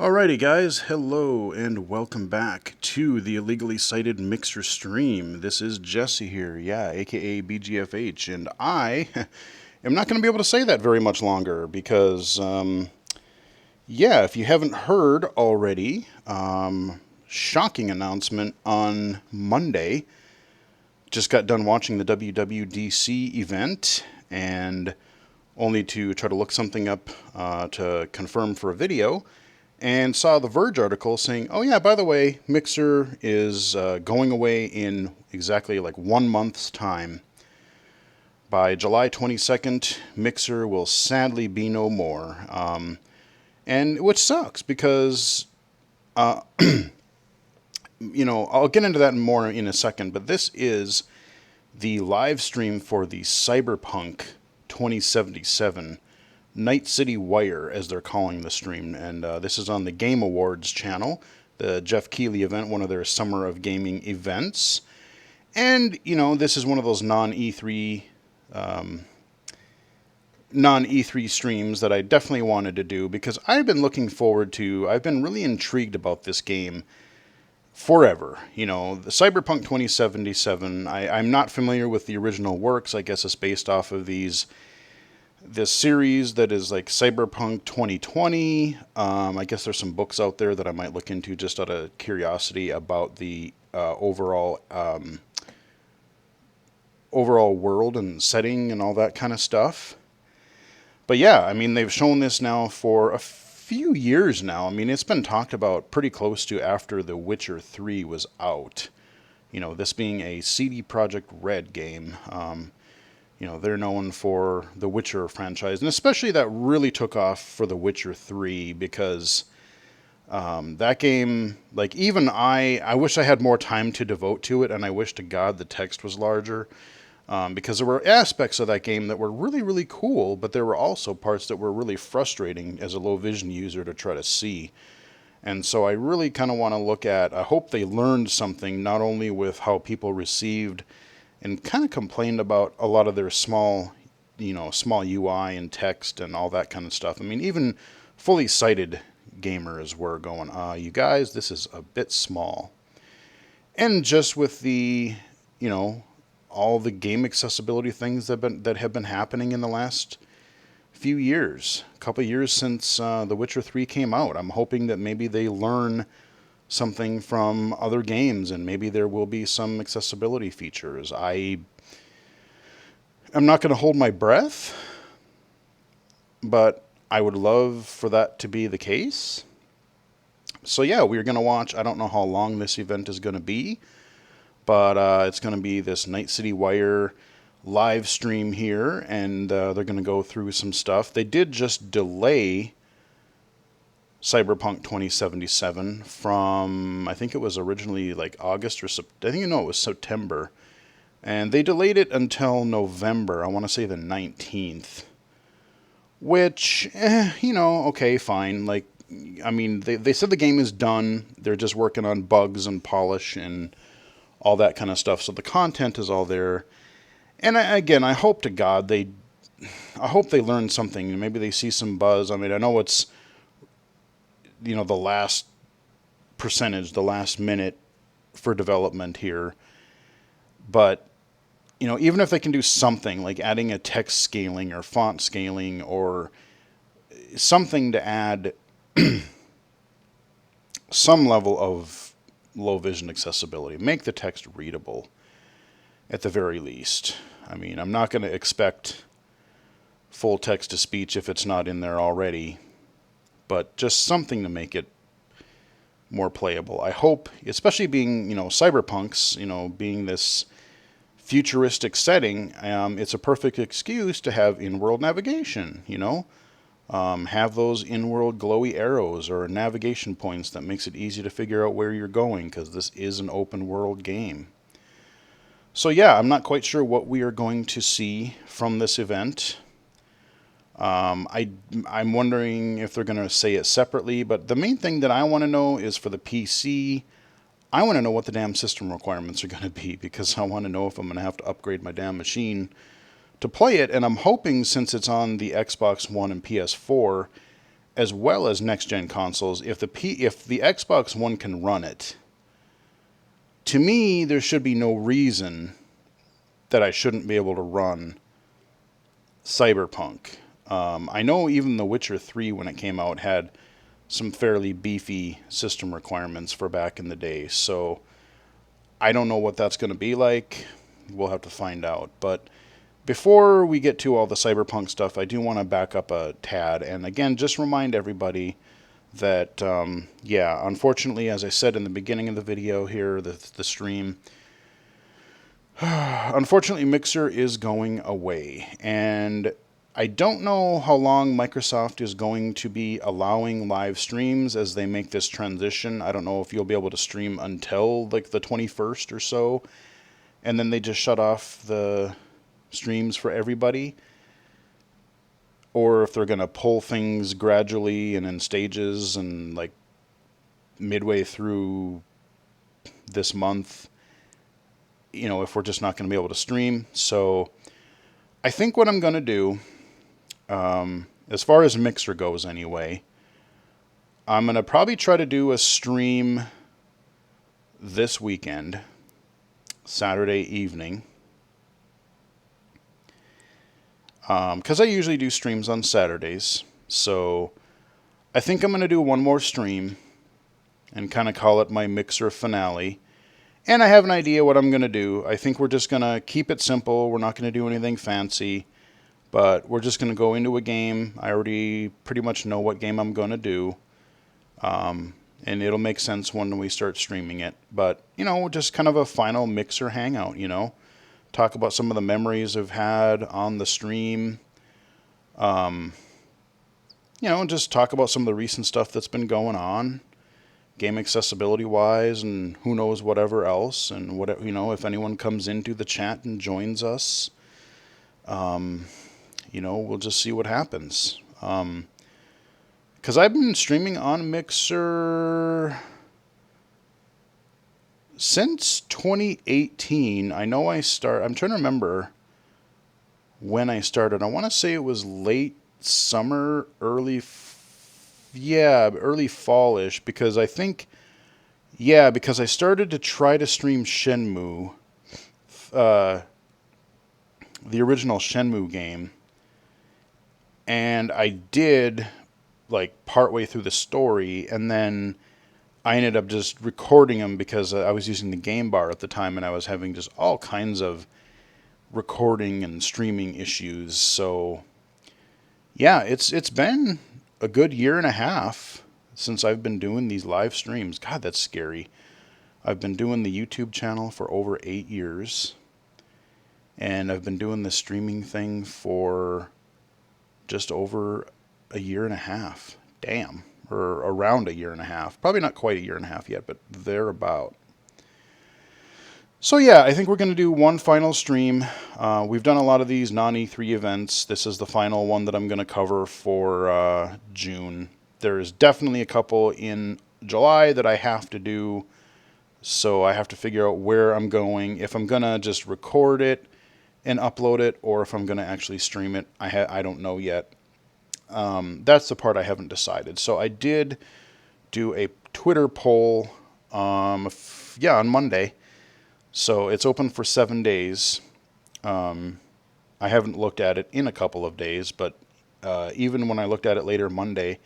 Alrighty guys, hello and welcome back to the Illegally Cited Mixer stream. This is Jesse here, aka BGFH, and I am not going to be able to say that very much longer because, if you haven't heard already, shocking announcement on Monday. Just got done watching the WWDC event and only to try to look something up to confirm for a video. And saw the Verge article saying, oh yeah, by the way, Mixer is going away in exactly like 1 month's time. By July 22nd, Mixer will sadly be no more. And which sucks because, I'll get into that more in a second, but this is the live stream for the Cyberpunk 2077 Night City Wire, as they're calling the stream, and this is on the Game Awards channel, the Jeff Keighley event, one of their Summer of Gaming events. And, this is one of those non-E3 streams that I definitely wanted to do, because I've been really intrigued about this game forever. The Cyberpunk 2077, I'm not familiar with the original works. I guess it's based off of this series that is like Cyberpunk 2020. I guess there's some books out there that I might look into just out of curiosity about the overall world and setting and all that kind of stuff. But yeah, they've shown this now for a few years now. It's been talked about pretty close to after The Witcher 3 was out. This being a CD Projekt Red game. They're known for the Witcher franchise, and especially that really took off for The Witcher 3 because that game, like, even I wish I had more time to devote to it, and I wish to God the text was larger, because there were aspects of that game that were really, really cool, but there were also parts that were really frustrating as a low vision user to try to see. And so I really kind of want to I hope they learned something, not only with how people received and kind of complained about a lot of their small UI and text and all that kind of stuff. Even fully sighted gamers were going, you guys, this is a bit small. And just with the, all the game accessibility things that have been happening in the last few years, a couple of years since The Witcher 3 came out, I'm hoping that maybe they learn something from other games, and maybe there will be some accessibility features. I'm not going to hold my breath, but I would love for that to be the case. So yeah, we're going to watch, I don't know how long this event is going to be, but it's going to be this Night City Wire live stream here, and they're going to go through some stuff. They did just delay Cyberpunk 2077 from, I think it was originally like August or it was September. And they delayed it until November, I want to say the 19th. Which, okay, fine. Like, they said the game is done. They're just working on bugs and polish and all that kind of stuff. So the content is all there. And I hope to God I hope they learn something. Maybe they see some buzz. I know it's the last percentage, the last minute for development here. But, even if they can do something like adding a text scaling or font scaling or something to add some level of low vision accessibility, make the text readable at the very least. I'm not going to expect full text to speech if it's not in there already, but just something to make it more playable. I hope, especially being, Cyberpunk's, being this futuristic setting, it's a perfect excuse to have in-world navigation, have those in-world glowy arrows or navigation points that makes it easy to figure out where you're going, because this is an open world game. So yeah, I'm not quite sure what we are going to see from this event. I'm wondering if they're going to say it separately, but the main thing that I want to know is for the PC, I want to know what the damn system requirements are going to be, because I want to know if I'm going to have to upgrade my damn machine to play it. And I'm hoping, since it's on the Xbox One and PS4, as well as next-gen consoles, if the Xbox One can run it, to me, there should be no reason that I shouldn't be able to run Cyberpunk. I know even The Witcher 3, when it came out, had some fairly beefy system requirements for back in the day. So I don't know what that's going to be like. We'll have to find out. But before we get to all the Cyberpunk stuff, I do want to back up a tad. And again, just remind everybody that, yeah, unfortunately, as I said in the beginning of the video here, the stream, unfortunately, Mixer is going away. And I don't know how long Microsoft is going to be allowing live streams as they make this transition. I don't know if you'll be able to stream until like the 21st or so, and then they just shut off the streams for everybody, or if they're going to pull things gradually and in stages, and like midway through this month, if we're just not going to be able to stream. So I think what I'm going to do, as far as Mixer goes anyway, I'm going to probably try to do a stream this weekend, Saturday evening. Because I usually do streams on Saturdays. So I think I'm going to do one more stream and kind of call it my Mixer finale. And I have an idea what I'm going to do. I think we're just going to keep it simple. We're not going to do anything fancy. But we're just going to go into a game. I already pretty much know what game I'm going to do. And it'll make sense when we start streaming it. But, just kind of a final Mixer hangout, Talk about some of the memories I've had on the stream. Just talk about some of the recent stuff that's been going on. Game accessibility wise, and who knows whatever else. And, if anyone comes into the chat and joins us. We'll just see what happens. Because I've been streaming on Mixer since 2018. I know I'm trying to remember when I started. I want to say it was late summer, early fallish, because I think, because I started to try to stream Shenmue, the original Shenmue game. And I did, partway through the story, and then I ended up just recording them because I was using the game bar at the time, and I was having just all kinds of recording and streaming issues. So, yeah, it's been a good year and a half since I've been doing these live streams. God, that's scary. I've been doing the YouTube channel for over 8 years, and I've been doing the streaming thing for just over a year and a half. Damn. Or around a year and a half. Probably not quite a year and a half yet, but thereabout. So yeah, I think we're going to do one final stream. We've done a lot of these non-E3 events. This is the final one that I'm going to cover for June. There is definitely a couple in July that I have to do. So I have to figure out where I'm going. If I'm going to just record it and upload it, or if I'm going to actually stream it. I don't know yet. That's the part I haven't decided. So I did do a Twitter poll, on Monday. So it's open for 7 days. I haven't looked at it in a couple of days, but even when I looked at it later Monday,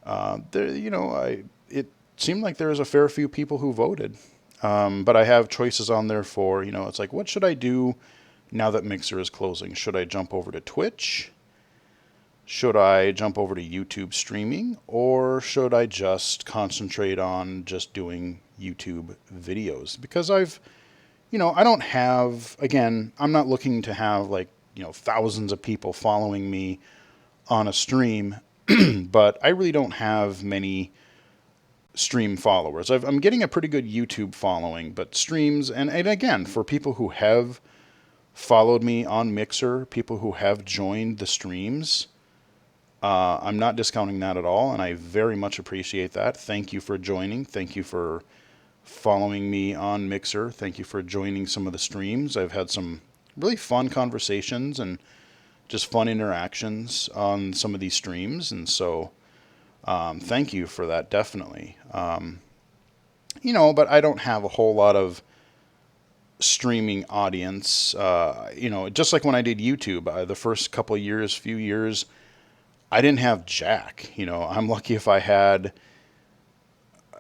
it seemed like there was a fair few people who voted. But I have choices on there for, it's like, what should I do now that Mixer is closing? Should I jump over to Twitch? Should I jump over to YouTube streaming? Or should I just concentrate on just doing YouTube videos? Because I don't have, again, I'm not looking to have thousands of people following me on a stream, but I really don't have many stream followers. I'm getting a pretty good YouTube following, but streams, and again, for people who have followed me on Mixer, people who have joined the streams, I'm not discounting that at all, and I very much appreciate that. Thank you for joining. Thank you for following me on Mixer. Thank you for joining some of the streams. I've had some really fun conversations and just fun interactions on some of these streams, and so Thank you for that, definitely. But I don't have a whole lot of streaming audience. Just like when I did YouTube, the first few years, I didn't have jack. I'm lucky if I had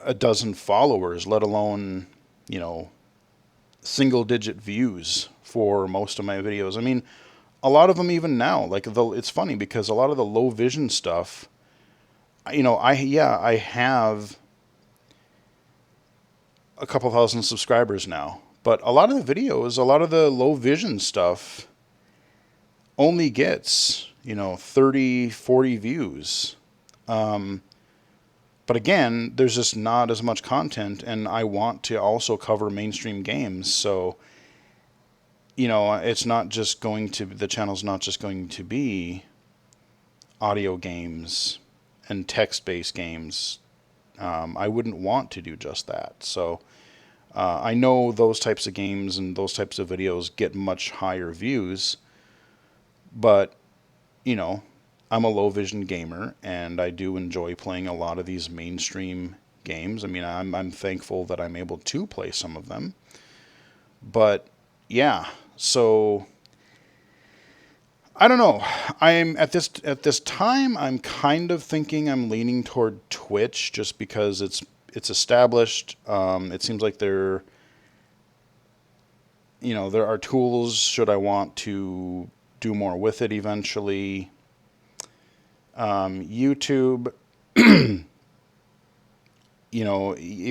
a dozen followers, let alone, you know, single digit views for most of my videos. I mean, a lot of them even now, it's funny because a lot of the low vision stuff, I have a couple thousand subscribers now, but a lot of the videos, a lot of the low vision stuff only gets, 30, 40 views. But again, there's just not as much content, and I want to also cover mainstream games. So, the channel's not just going to be audio games and text-based games. I wouldn't want to do just that. So, I know those types of games and those types of videos get much higher views, but, you know, I'm a low vision gamer, and I do enjoy playing a lot of these mainstream games. I mean, I'm thankful that I'm able to play some of them. But yeah, so I don't know. I'm at this time I'm kind of thinking I'm leaning toward Twitch just because it's established. It seems like there are tools should I want to do more with it eventually. YouTube, it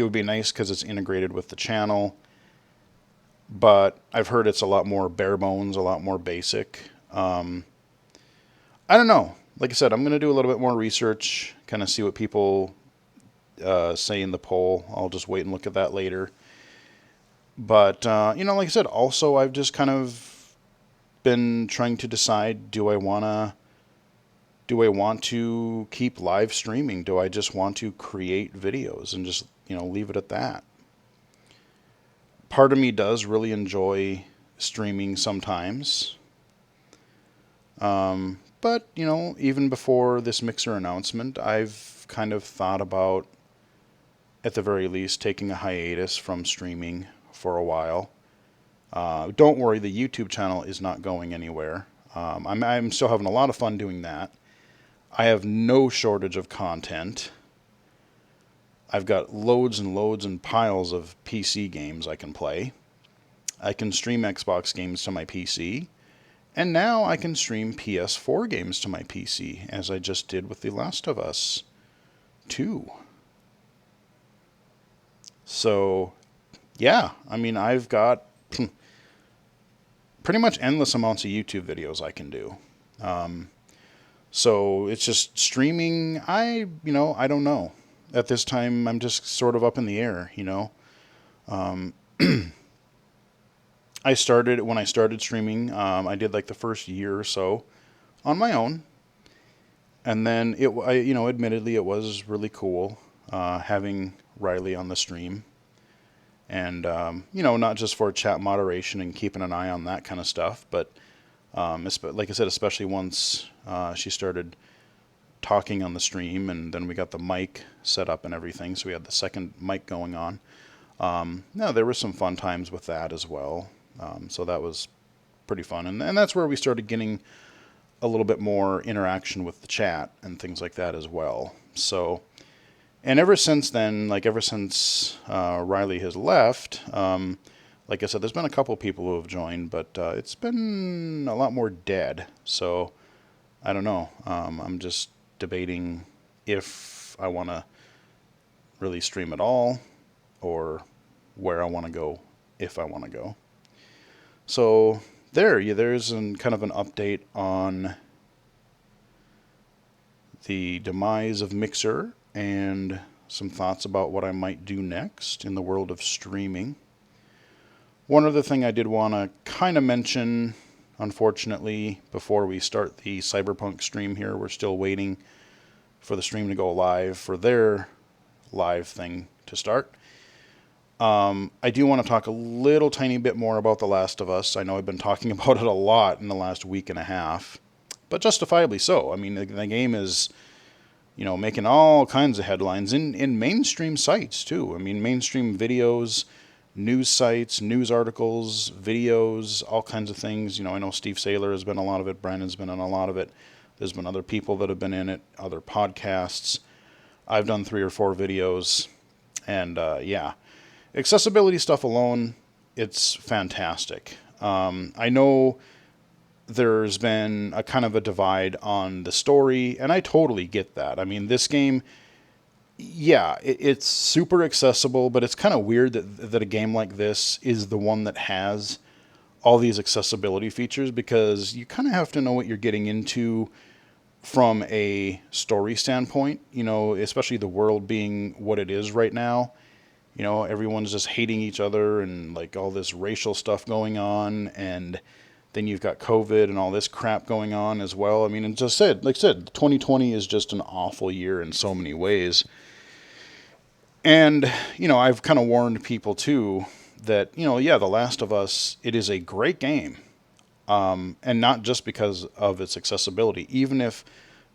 would be nice because it's integrated with the channel, but I've heard it's a lot more bare bones, a lot more basic. I don't know. Like I said, I'm going to do a little bit more research, kind of see what people say in the poll. I'll just wait and look at that later. But, like I said, also I've just kind of been trying to decide, do I want to keep live streaming? Do I just want to create videos and just, leave it at that? Part of me does really enjoy streaming sometimes. But, even before this Mixer announcement, I've kind of thought about, at the very least, taking a hiatus from streaming for a while. Don't worry, the YouTube channel is not going anywhere. I'm still having a lot of fun doing that. I have no shortage of content. I've got loads and loads and piles of PC games I can play. I can stream Xbox games to my PC. And now I can stream PS4 games to my PC, as I just did with The Last of Us 2. So, yeah, I mean, I've got pretty much endless amounts of YouTube videos I can do. So it's just streaming. I don't know. At this time, I'm just sort of up in the air, When I started streaming, I did like the first year or so on my own. And then admittedly, it was really cool having Riley on the stream. And, not just for chat moderation and keeping an eye on that kind of stuff, but like I said, especially once she started talking on the stream, and then we got the mic set up and everything, so we had the second mic going on. There were some fun times with that as well. So that was pretty fun. And that's where we started getting a little bit more interaction with the chat and things like that as well. So, and ever since then, ever since Riley has left, like I said, there's been a couple people who have joined, but it's been a lot more dead. So, I don't know. I'm just debating if I want to really stream at all, or where I want to go if I want to go. So there's kind of an update on the demise of Mixer and some thoughts about what I might do next in the world of streaming. One other thing I did want to kind of mention, unfortunately, before we start the Cyberpunk stream here, we're still waiting for the stream to go live for their live thing to start. I do want to talk a little tiny bit more about The Last of Us. I know I've been talking about it a lot in the last week and a half, but justifiably so. I mean, the game is making all kinds of headlines in mainstream sites too. I mean, mainstream videos, news sites, news articles, videos, all kinds of things. I know Steve Saylor has been a lot of it. Brandon's been in a lot of it. There's been other people that have been in it, other podcasts. I've done 3 or 4 videos, and yeah, accessibility stuff alone, it's fantastic. I know there's been a kind of a divide on the story, and I totally get that. I mean, this game, yeah, it's super accessible, but it's kind of weird that a game like this is the one that has all these accessibility features, because you kind of have to know what you're getting into from a story standpoint, especially the world being what it is right now. Everyone's just hating each other and like all this racial stuff going on, and then you've got COVID and all this crap going on as well. I mean, and just said, like I said, 2020 is just an awful year in so many ways. And, I've kind of warned people too that, yeah, The Last of Us, it is a great game. And not just because of its accessibility. Even if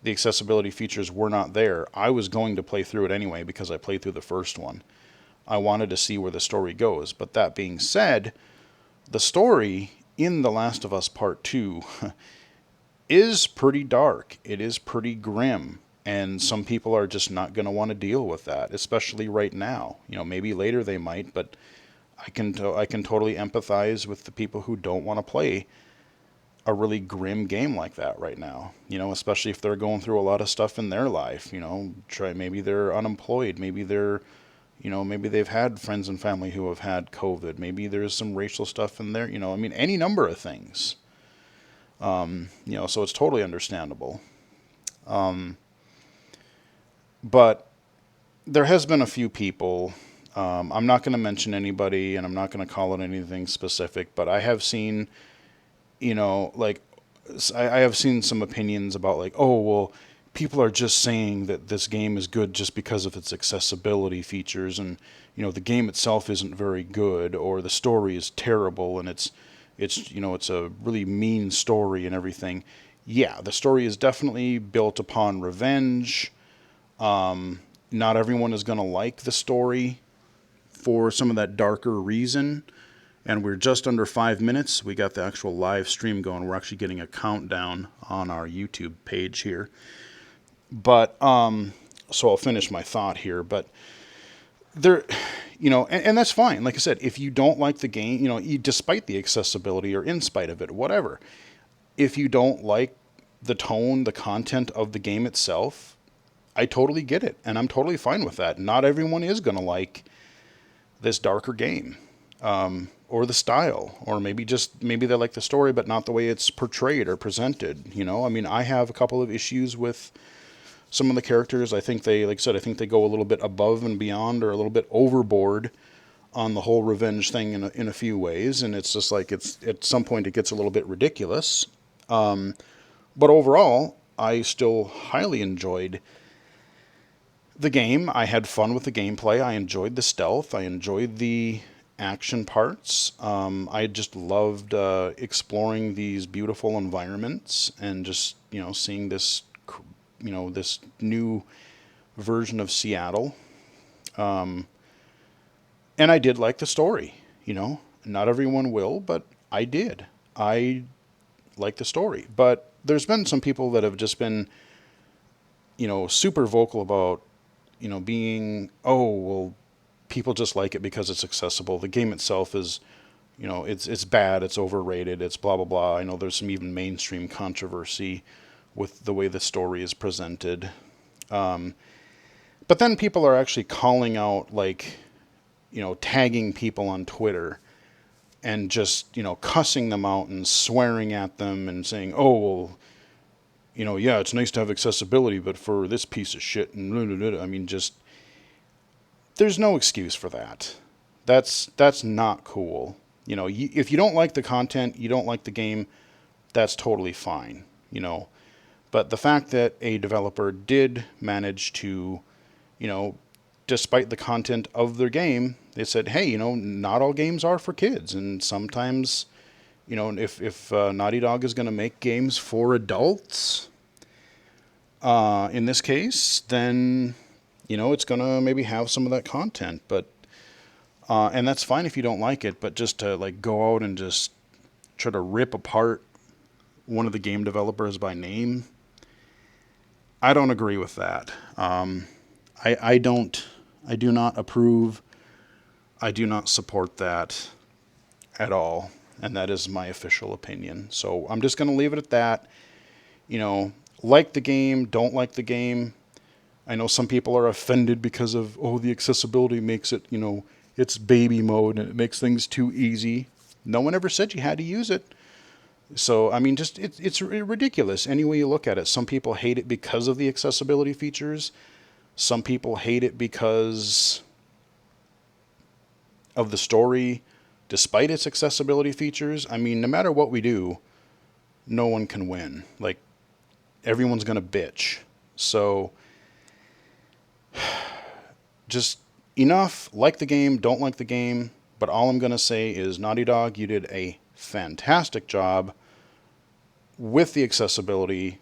the accessibility features were not there, I was going to play through it anyway because I played through the first one. I wanted to see where the story goes. But that being said, the story in The Last of Us Part 2 is pretty dark. It is pretty grim. And some people are just not going to want to deal with that, especially right now. Maybe later they might, but I can totally empathize with the people who don't want to play a really grim game like that right now. Especially if they're going through a lot of stuff in their life. Maybe they're unemployed. Maybe maybe they've had friends and family who have had COVID. Maybe there's some racial stuff in there. I mean, any number of things. So it's totally understandable. But there has been a few people. I'm not going to mention anybody, and I'm not going to call it anything specific, but I have seen, like, I have seen some opinions about, like, oh, well, people are just saying that this game is good just because of its accessibility features, and, the game itself isn't very good, or the story is terrible, and it's a really mean story and everything. Yeah, the story is definitely built upon revenge. Not everyone is going to like the story for some of that darker reason. And we're just under 5 minutes. We got the actual live stream going. We're actually getting a countdown on our YouTube page here. But, so I'll finish my thought here. But there, and that's fine. Like I said, if you don't like the game, despite the accessibility or in spite of it, whatever, if you don't like the tone, the content of the game itself, I totally get it, and I'm totally fine with that. Not everyone is going to like this darker game, or the style, or maybe they like the story, but not the way it's portrayed or presented. I mean, I have a couple of issues with some of the characters. I think like I said, I think they go a little bit above and beyond, or a little bit overboard on the whole revenge thing in a few ways, and it's just like at some point it gets a little bit ridiculous. But overall, I still highly enjoyed the game. I had fun with the gameplay. I enjoyed the stealth. I enjoyed the action parts. I just loved exploring these beautiful environments and just seeing this this new version of Seattle. And I did like the story. Not everyone will, but I did. I like the story. But there's been some people that have just been super vocal about being, oh, well, people just like it because it's accessible. The game itself is, it's bad, it's overrated, it's blah, blah, blah. I know there's some even mainstream controversy with the way the story is presented. But then people are actually calling out, like, tagging people on Twitter and just, cussing them out and swearing at them and saying, oh, well, yeah, it's nice to have accessibility, but for this piece of shit, and blah, blah, blah. I mean, just, there's no excuse for that. That's not cool. If you don't like the content, you don't like the game, that's totally fine. But the fact that a developer did manage to, despite the content of their game, they said, hey, not all games are for kids, and sometimes, if Naughty Dog is going to make games for adults, in this case, then, it's going to maybe have some of that content. But and that's fine if you don't like it, but just to like go out and just try to rip apart one of the game developers by name, I don't agree with that. I do not approve. I do not support that at all. And that is my official opinion. So I'm just going to leave it at that. Like the game, don't like the game. I know some people are offended because of, the accessibility makes it, it's baby mode and it makes things too easy. No one ever said you had to use it. So, I mean, just it's ridiculous any way you look at it. Some people hate it because of the accessibility features. Some people hate it because of the story, despite its accessibility features. I mean, no matter what we do, no one can win. Like, everyone's going to bitch. So, just enough. Like the game, don't like the game. But all I'm going to say is, Naughty Dog, you did a fantastic job with the accessibility.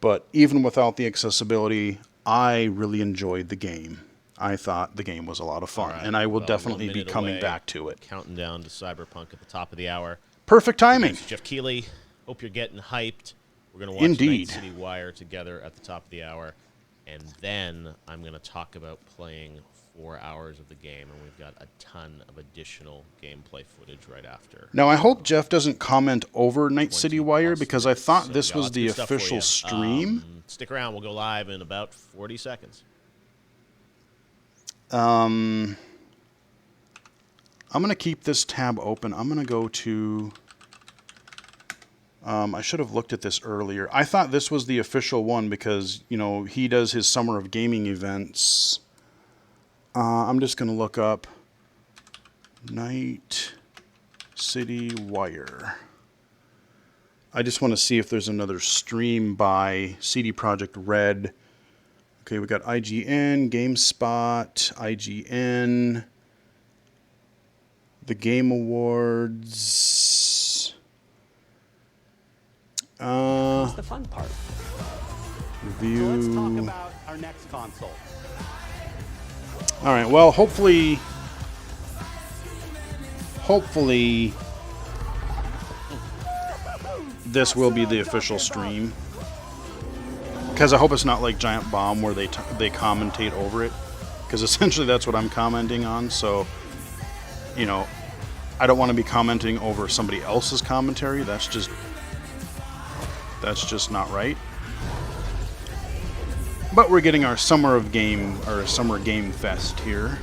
But even without the accessibility, I really enjoyed the game. I thought the game was a lot of fun, right, and I will definitely be coming back to it. Counting down to Cyberpunk at the top of the hour. Perfect timing. Jeff Keighley, hope you're getting hyped. We're going to watch Night City Wire together at the top of the hour, and then I'm going to talk about playing 4 hours of the game, and we've got a ton of additional gameplay footage right after. Now, I hope Jeff doesn't comment over Night City Wire, because I thought this was the official stream. Stick around. We'll go live in about 40 seconds. I'm going to keep this tab open. I'm going to go to... I should have looked at this earlier. I thought this was the official one because, he does his Summer of Gaming events. I'm just going to look up Night City Wire. I just want to see if there's another stream by CD Projekt Red. Okay, we got IGN, GameSpot, IGN, the Game Awards. What's the fun part? Review. So let's talk about our next console. All right, well, hopefully this will be the official stream. Because I hope it's not like Giant Bomb where they commentate over it. Because essentially that's what I'm commenting on. So, I don't want to be commenting over somebody else's commentary. That's just not right. But we're getting our Summer Game Fest here.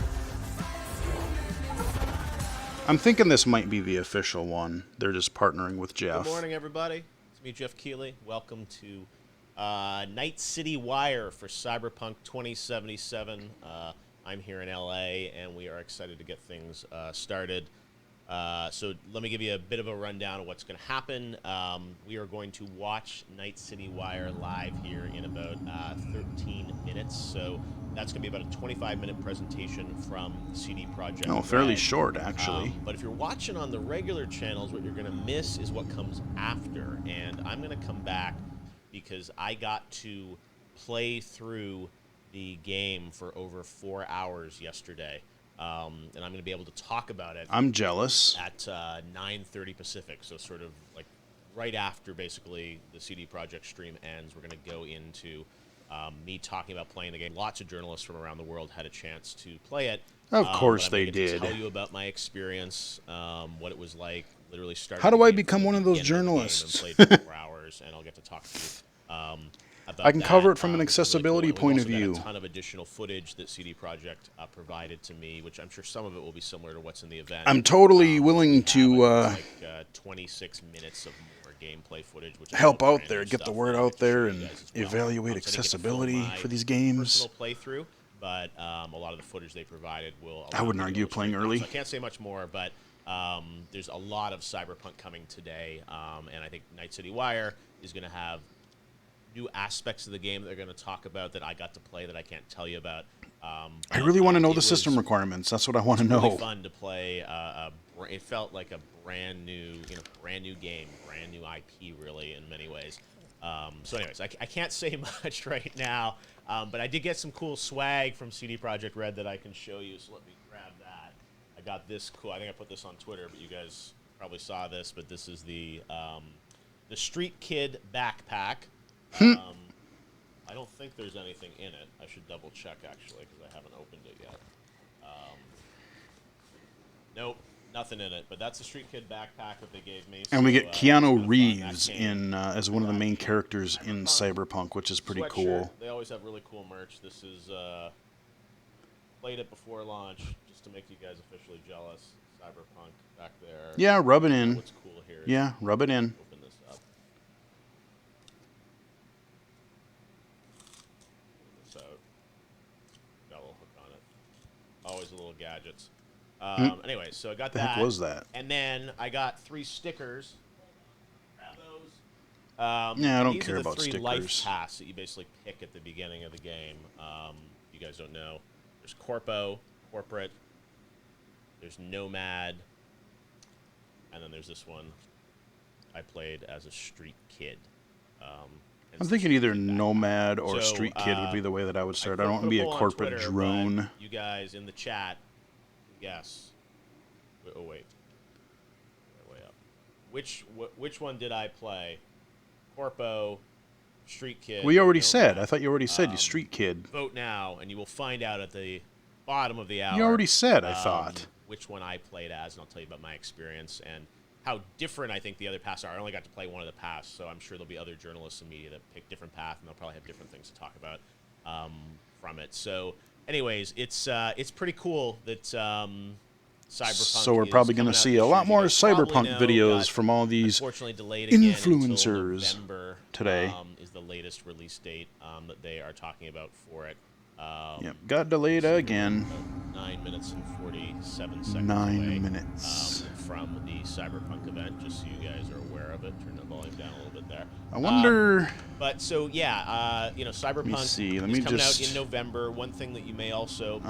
I'm thinking this might be the official one. They're just partnering with Jeff. Good morning, everybody. It's me, Jeff Keighley. Welcome to Night City Wire for Cyberpunk 2077. I'm here in LA, and we are excited to get things started. So let me give you a bit of a rundown of what's going to happen. We are going to watch Night City Wire live here in about 13 minutes. So that's going to be about a 25-minute presentation from CD Projekt. No, fairly short, actually. But if you're watching on the regular channels, what you're going to miss is what comes after. And I'm going to come back because I got to play through the game for over 4 hours yesterday. And I'm going to be able to talk about it. I'm jealous. At 9:30 Pacific, so sort of like right after basically the CD Projekt stream ends, we're going to go into me talking about playing the game. Lots of journalists from around the world had a chance to play it. Of course they did. Tell you about my experience, what it was like. Literally started. How do I become one of those journalists? And played for 4 hours, and I'll get to talk to you. I can cover it from an accessibility point of view. Got a ton of additional footage that CD Projekt provided to me, which I'm sure some of it will be similar to what's in the event. I'm totally willing to 26 minutes of more gameplay footage, which help out there, get the word out there, and evaluate accessibility for these games. Personal playthrough, but a lot of the footage they provided will. I wouldn't argue playing early. So I can't say much more, but there's a lot of Cyberpunk coming today, and I think Night City Wire is going to have new aspects of the game that they're going to talk about that I got to play that I can't tell you about. I really want to know the system requirements. That's what I want to know. It was really fun to play. It felt like a brand new game, brand new IP, really, in many ways. So anyways, I can't say much right now, but I did get some cool swag from CD Projekt Red that I can show you, so let me grab that. I got this cool, I think I put this on Twitter, but you guys probably saw this, but this is the Street Kid backpack. I don't think there's anything in it. I should double check, actually, because I haven't opened it yet. Nope. Nothing in it, but that's a Street Kid backpack that they gave me. And we so, get Keanu fun. Reeves in as one of the main characters in Cyberpunk, which is pretty Sweatshirt. cool. They always have really cool merch. This is played it before launch, just to make you guys officially jealous. Cyberpunk back there. Yeah, rub it in. What's cool here? Yeah, rub it in. Open this up. Open this out. Got a little hook on it. Always a little gadgets. Anyway, so I got The that. heck was that? And then I got 3 stickers. Grab those. Yeah, I don't these care are the about 3 stickers. life paths that you basically pick at the beginning of the game. You guys don't know. There's Corpo, Corporate. There's Nomad. And then there's this one. I played as a Street Kid. I'm thinking either Nomad or Street Kid would be the way that I would start. I don't want to be a corporate drone. You guys in the chat, guess. Oh wait, way up. Which one did I play? Corpo, Street Kid. We already Nomad. said. I thought you already said you Street Kid. Vote now, and you will find out at the bottom of the hour. You already said. I thought. Which one I played as, and I'll tell you about my experience and how different I think the other paths are. I only got to play one of the paths, so I'm sure there'll be other journalists in media that pick different paths, and they'll probably have different things to talk about from it. So, anyways, it's pretty cool that Cyberpunk. So we're probably going to see a lot more Cyberpunk videos from all these delayed again influencers until November, today. Is the latest release date that they are talking about for it. Yep, got delayed again. 9 minutes and 47 seconds 9 away, minutes. from the Cyberpunk event, just so you guys are aware of it. Turn the volume down a little bit there. I wonder. But so yeah, Cyberpunk see. Let is me coming just- out in November. One thing that you may also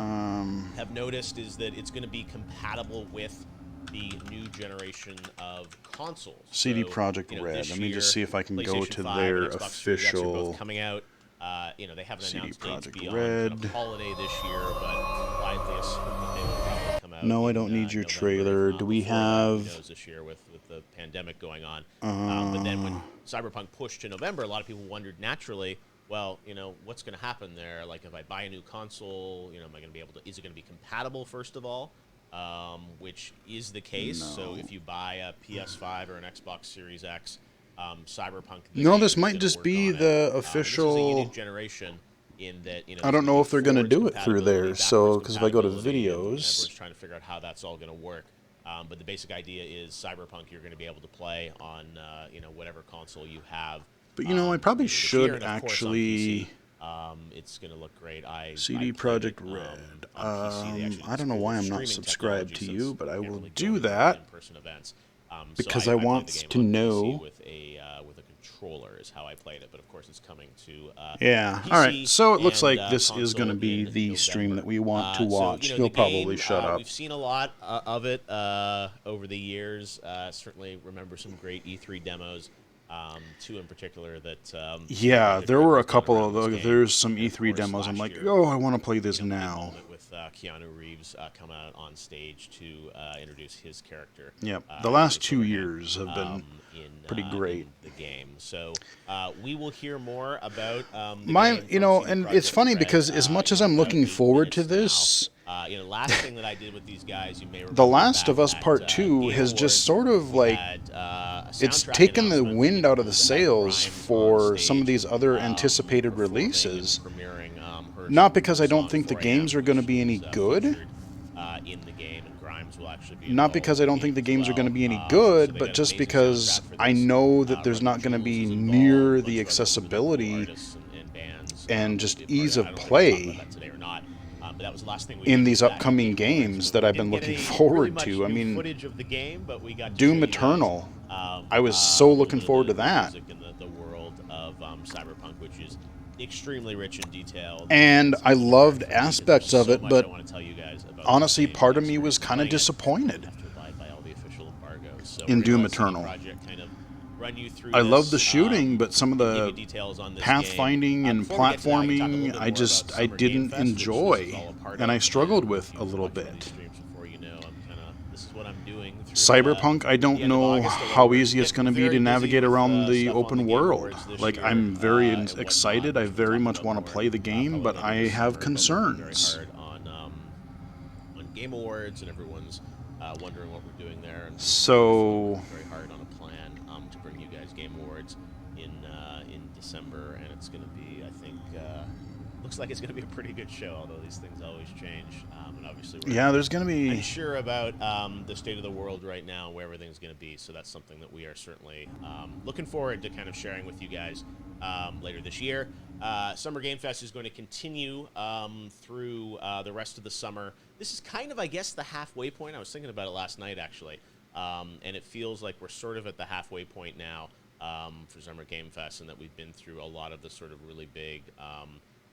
have noticed is that it's going to be compatible with the new generation of consoles. CD So, Projekt Red. this Let me year, just see if I can go PlayStation to 5 their and Xbox Series X are both official. coming out. They haven't CD announced dates Projekt beyond Red. kind of holiday this year, but widely assumed that they will probably come out. No, I in, don't need your November, trailer. if not Do we before that. Who have- knows this year with the pandemic going on? But then when Cyberpunk pushed to November, a lot of people wondered naturally, well, what's going to happen there? Like, if I buy a new console, am I going to be able to? Is it going to be compatible first of all? Which is the case. No. So if you buy a PS5 or an Xbox Series X, Cyberpunk. No, this is might gonna just work be on it. the This is a official- unique generation in that I don't know if they're going gonna to do it through there, so- 'cause if I go to videos- everyone's trying to figure out how that's all going to work. But the basic idea is Cyberpunk. You're going to be able to play on whatever console you have. But I probably this year, should and of course on actually. PC. It's going to look great. CD I played it, Projekt Red. on PC. They actually I don't know why I'm not streaming subscribed technology to you, since but I you can't will really do go to that in-person events. because So I played want the game to on PC know. with a controller is how I played it, but of course it's coming to Yeah. PC All right. So it looks and, like this is console going to be in the stream November. that we want to So, watch. the You'll probably game, shut up. We've seen a lot of it over the years. Certainly remember some great E3 demos. Two in particular that. Yeah, did there great were a work on couple around this of game. there's some And of E3 course, demos. I'm last like, year, oh, I want to play this big now. moment with Keanu Reeves coming out on stage to introduce his character. Yep. The last Tony 2 Silverhand, years have been pretty great. in the game. So we will hear more about the My, game from and CD it's Projekt funny Red, because as much as in I'm about looking 8 forward to minutes this, now. Last thing that I did with these guys, you may remember. The Last back of Us at, Part 2 Game has just Awards, sort of we like had, a it's soundtrack taken the announcement. wind out of the We had sails Grimes for on some of these stage, other anticipated performing and releases. premiering, her Not because I don't song think the 4 games AM, are going to which be any was, good. featured, in the game, and Grimes will actually be Not involved because I in don't think the as games are going to well. be any So good, they but got just amazing because soundtrack for I this. know that there's Run not going to Jules be is involved, near a bunch the of other accessibility artists and bands, and who just did part ease of of it. I don't know if we're play talking about that today or not. But that was the last thing we in did these with that upcoming Game Awards. games So that we I've been didn't get looking any forward really much to. I new mean, footage of the game, but we got to show Doom you guys, Eternal. I was so a little looking bit forward of to the that. music and the world of Cyberpunk, which is extremely rich and detailed. And I loved aspects of So it, much but I want to tell you guys about honestly, the game part of me experience was kind of playing it. disappointed Have to abide by all the official embargoes. So in we're Doom gonna let CD Eternal. Projekt kind of run you through. I love the this, shooting, but some of and give the you details on this pathfinding game. and Before we get to that, I can talk a little platforming, bit I more just about I Summer Game didn't Fest, which this is enjoy, all a part and of. I struggled And with if a you little watch one of these bit. streams before, you know I'm kind of this is what I'm doing. Through, Cyberpunk, I the don't end of know August, although how we're easy it's getting going to be very to busy navigate with, around the stuff on open Game world. Awards this Like, year, I'm very and excited. whatnot, I which we'll very talk much about want to more, play the game, probably but later I this have summer, but we're working very concerns. hard on Game Awards, and everyone's wondering what we're doing there. And we're So, working very hard on a plan to bring you guys Game Awards in December, and it's going to be, I think, looks like it's going to be a pretty good show. Although these things always change, and obviously we're yeah, there's going to be... unsure about the state of the world right now, where everything's going to be. So that's something that we are certainly looking forward to kind of sharing with you guys later this year. Summer Game Fest is going to continue through the rest of the summer. This is kind of, I guess, the halfway point. I was thinking about it last night, actually, and it feels like we're sort of at the halfway point now for Summer Game Fest, and that we've been through a lot of the sort of really big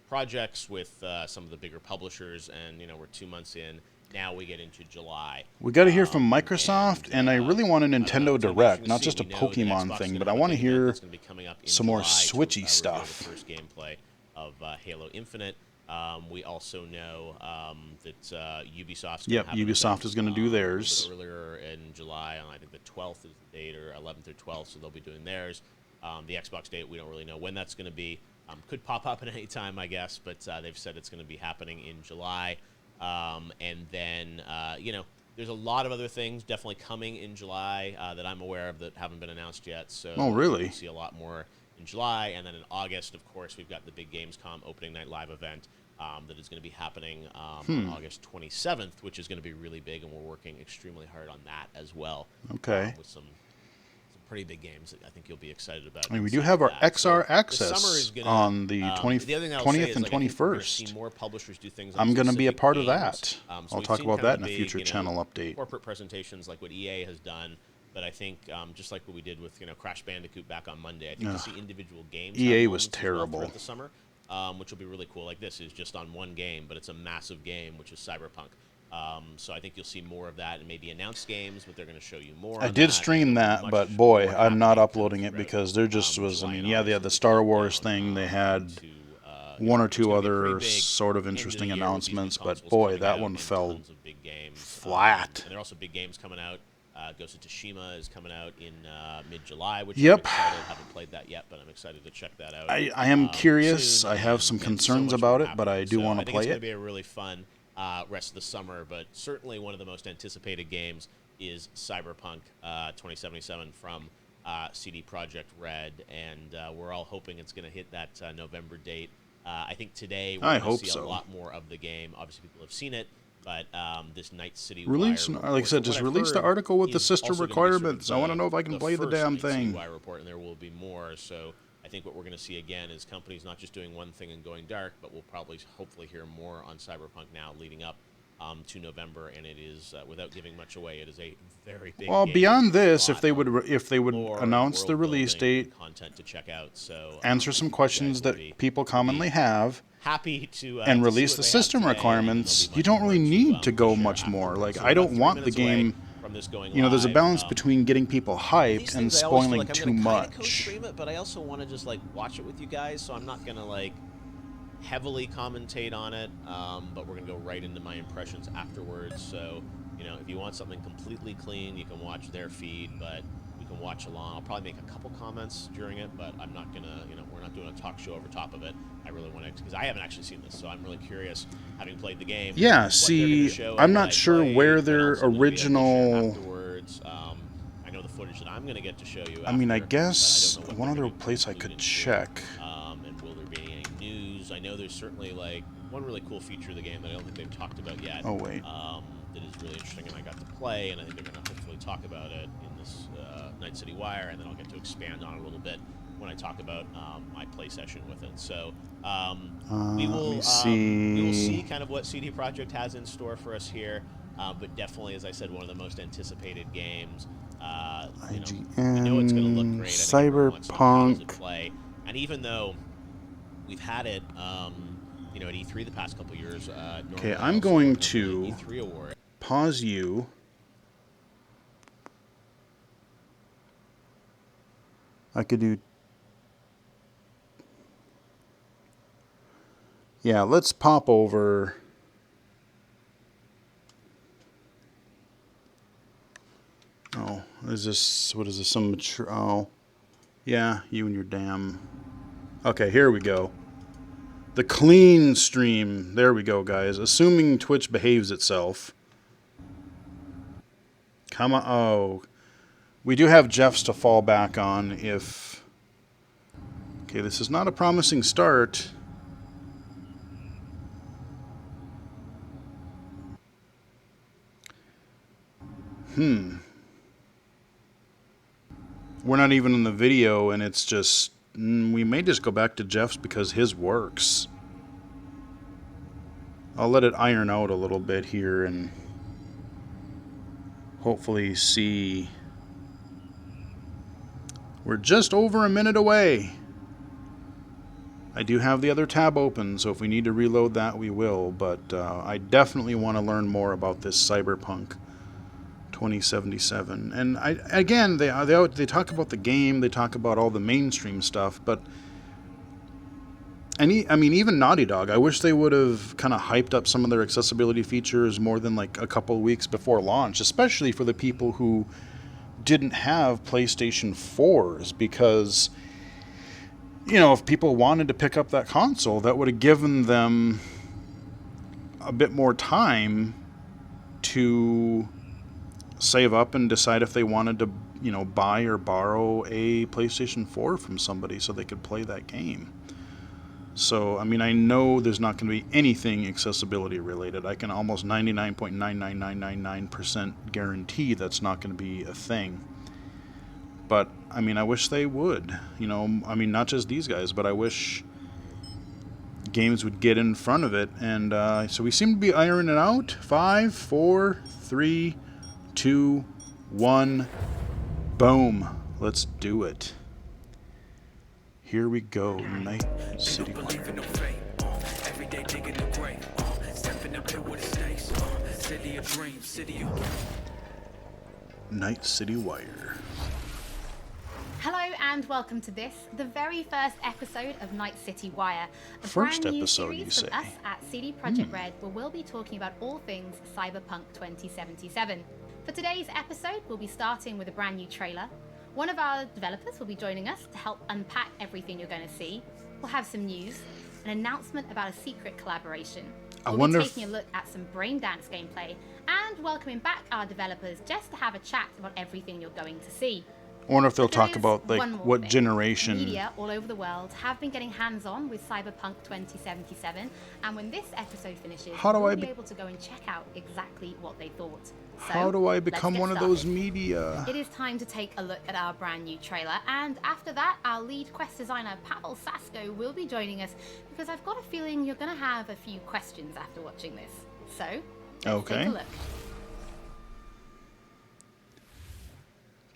projects with some of the bigger publishers, and we're 2 months in. Now we get into July. We got to hear from Microsoft, and I really want a Nintendo Direct, not just a Pokemon thing, but I want to hear some more Switchy stuff. The first gameplay of Halo Infinite. We also know that Ubisoft's Yep, have an Ubisoft event, is going to do a little theirs. bit earlier in July, on I think the 12th is the date, or 11th or 12th, so they'll be doing theirs. The Xbox date, we don't really know when that's going to be. Could pop up at any time, I guess, but they've said it's going to be happening in July. And then, there's a lot of other things definitely coming in July that I'm aware of that haven't been announced yet. So Oh, really? we'll see a lot more in July. And then in August, of course, we've got the big Gamescom opening night live event that is going to be happening on August 27th, which is going to be really big, and we're working extremely hard on that as well. Okay. With some pretty big games that I think you'll be excited about. I mean, we do have our XR access gonna, on the 20th and 21st. More publishers do things I'm going to be a part of games. that. So I'll talk about that in a future channel update. Corporate presentations like what EA has done, but I think just like what we did with Crash Bandicoot back on Monday, I think to see individual games. EA was as well terrible throughout the summer, which will be really cool. Like this is just on one game, but it's a massive game, which is Cyberpunk. So I think you'll see more of that, and maybe announced games, but they're going to show you more. I did stream that, but boy, I'm not uploading it because there just was, I mean, yeah, they had the Star Wars thing, they had one or two other sort of interesting announcements, but boy, that one fell flat. And there are also big games coming out. Ghost of Tsushima is coming out in mid-July, which Yep. I'm excited. I haven't played that yet, but I'm excited to check that out. I am curious. Soon, I have some and concerns so much about more it, but I do happening. want to I think play it's going it. to be a really fun rest of the summer, but certainly one of the most anticipated games is Cyberpunk 2077 from CD Projekt Red, and we're all hoping it's going to hit that November date. I think today we're going to see a lot more of the game. Obviously, people have seen it, but this Night City Release, Wire like I said, just release the article with the system requirements. I want to know if I can play the damn thing. Wire report, and there will be more. So I think what we're going to see again is companies not just doing one thing and going dark, but we'll probably hopefully hear more on Cyberpunk now leading up to November. And it is, without giving much away, it is a very big. Well, game. beyond this, if they would Lore, announce the release world-building date, content to check out. So answer some questions that people commonly have, happy to and to release see the what they have system today, requirements, and there'll be you much don't really more need to go share much more. afterwards. Like, So I we're don't about 3 want the minutes away game. from this going There's a live. balance between getting people These hyped and things I always feel spoiling like too I'm gonna kinda much. co-stream it, but I also want to just like watch it with you guys, so I'm not gonna like heavily commentate on it. But we're gonna go right into my impressions afterwards. So if you want something completely clean, you can watch their feed, but you can watch along. I'll probably make a couple comments during it, but I'm not gonna, we're not doing a talk show over top of it. I really want to, because I haven't actually seen this, so I'm really curious, having played the game. Yeah, what see, they're gonna show I'm and not what I sure played, where but their also maybe I can share original. afterwards. I know the footage that I'm going to get to show you. I mean, I after, but guess don't know what one they're other gonna place I include could into it. check. And will there be any news? I know there's certainly like one really cool feature of the game that I don't think they've talked about yet. Oh, wait. That is really interesting, and I got to play, and I think they're going to hopefully talk about it in this Night City Wire, and then I'll get to expand on it a little bit when I talk about my play session with it. So we will see kind of what CD Projekt has in store for us here, but definitely, as I said, one of the most anticipated games. We know it's going to look great. Cyberpunk. Play, and even though we've had it, at E3 the past couple years. Okay, I'm going to E3 award. pause you. I could do... Yeah, let's pop over... Oh, is this... What is this? Some mature... Oh. Yeah, you and your damn... Okay, here we go. The clean stream. There we go, guys. Assuming Twitch behaves itself. Come on. Oh. We do have Jeff's to fall back on if... Okay, this is not a promising start. We're not even in the video, and it's just... we may just go back to Jeff's because his works. I'll let it iron out a little bit here and hopefully see... We're just over a minute away. I do have the other tab open, so if we need to reload that, we will. But I definitely want to learn more about this Cyberpunk 2077. And again, they talk about the game, they talk about all the mainstream stuff, but I mean, even Naughty Dog, I wish they would have kind of hyped up some of their accessibility features more than like a couple of weeks before launch, especially for the people who didn't have PlayStation 4s, because, you know, if people wanted to pick up that console, that would have given them a bit more time to save up and decide if they wanted to, you know, buy or borrow a PlayStation 4 from somebody so they could play that game. So, I mean, I know there's not going to be anything accessibility related. I can almost 99.99999% guarantee that's not going to be a thing. But, I mean, I wish they would. You know, I mean, not just these guys, but I wish games would get in front of it. And so we seem to be ironing it out. 5, 4, 3, 2, 1. Boom. Let's do it. Here we go, Night City Wire. Night City Wire. Hello and welcome to this, the very first episode of Night City Wire, a First brand new episode, series you from say? us at CD Projekt Red, where we'll be talking about all things Cyberpunk 2077. For today's episode, we'll be starting with a brand new trailer. One of our developers will be joining us to help unpack everything you're going to see. We'll have some news, an announcement about a secret collaboration. We'll be taking a look at some brain dance gameplay and welcoming back our developers just to have a chat about everything you're going to see. I wonder if they'll But there talk is about like one more what thing. generation. Media all over the world have been getting hands-on with Cyberpunk 2077, and when this episode finishes, How do we'll I be be- able to go and check out exactly what they thought. So, How do I let's become get one of those started. media? It is time to take a look at our brand new trailer, and after that, our lead quest designer, Pavel Sasko, will be joining us, because I've got a feeling you're going to have a few questions after watching this. So, let's take a look.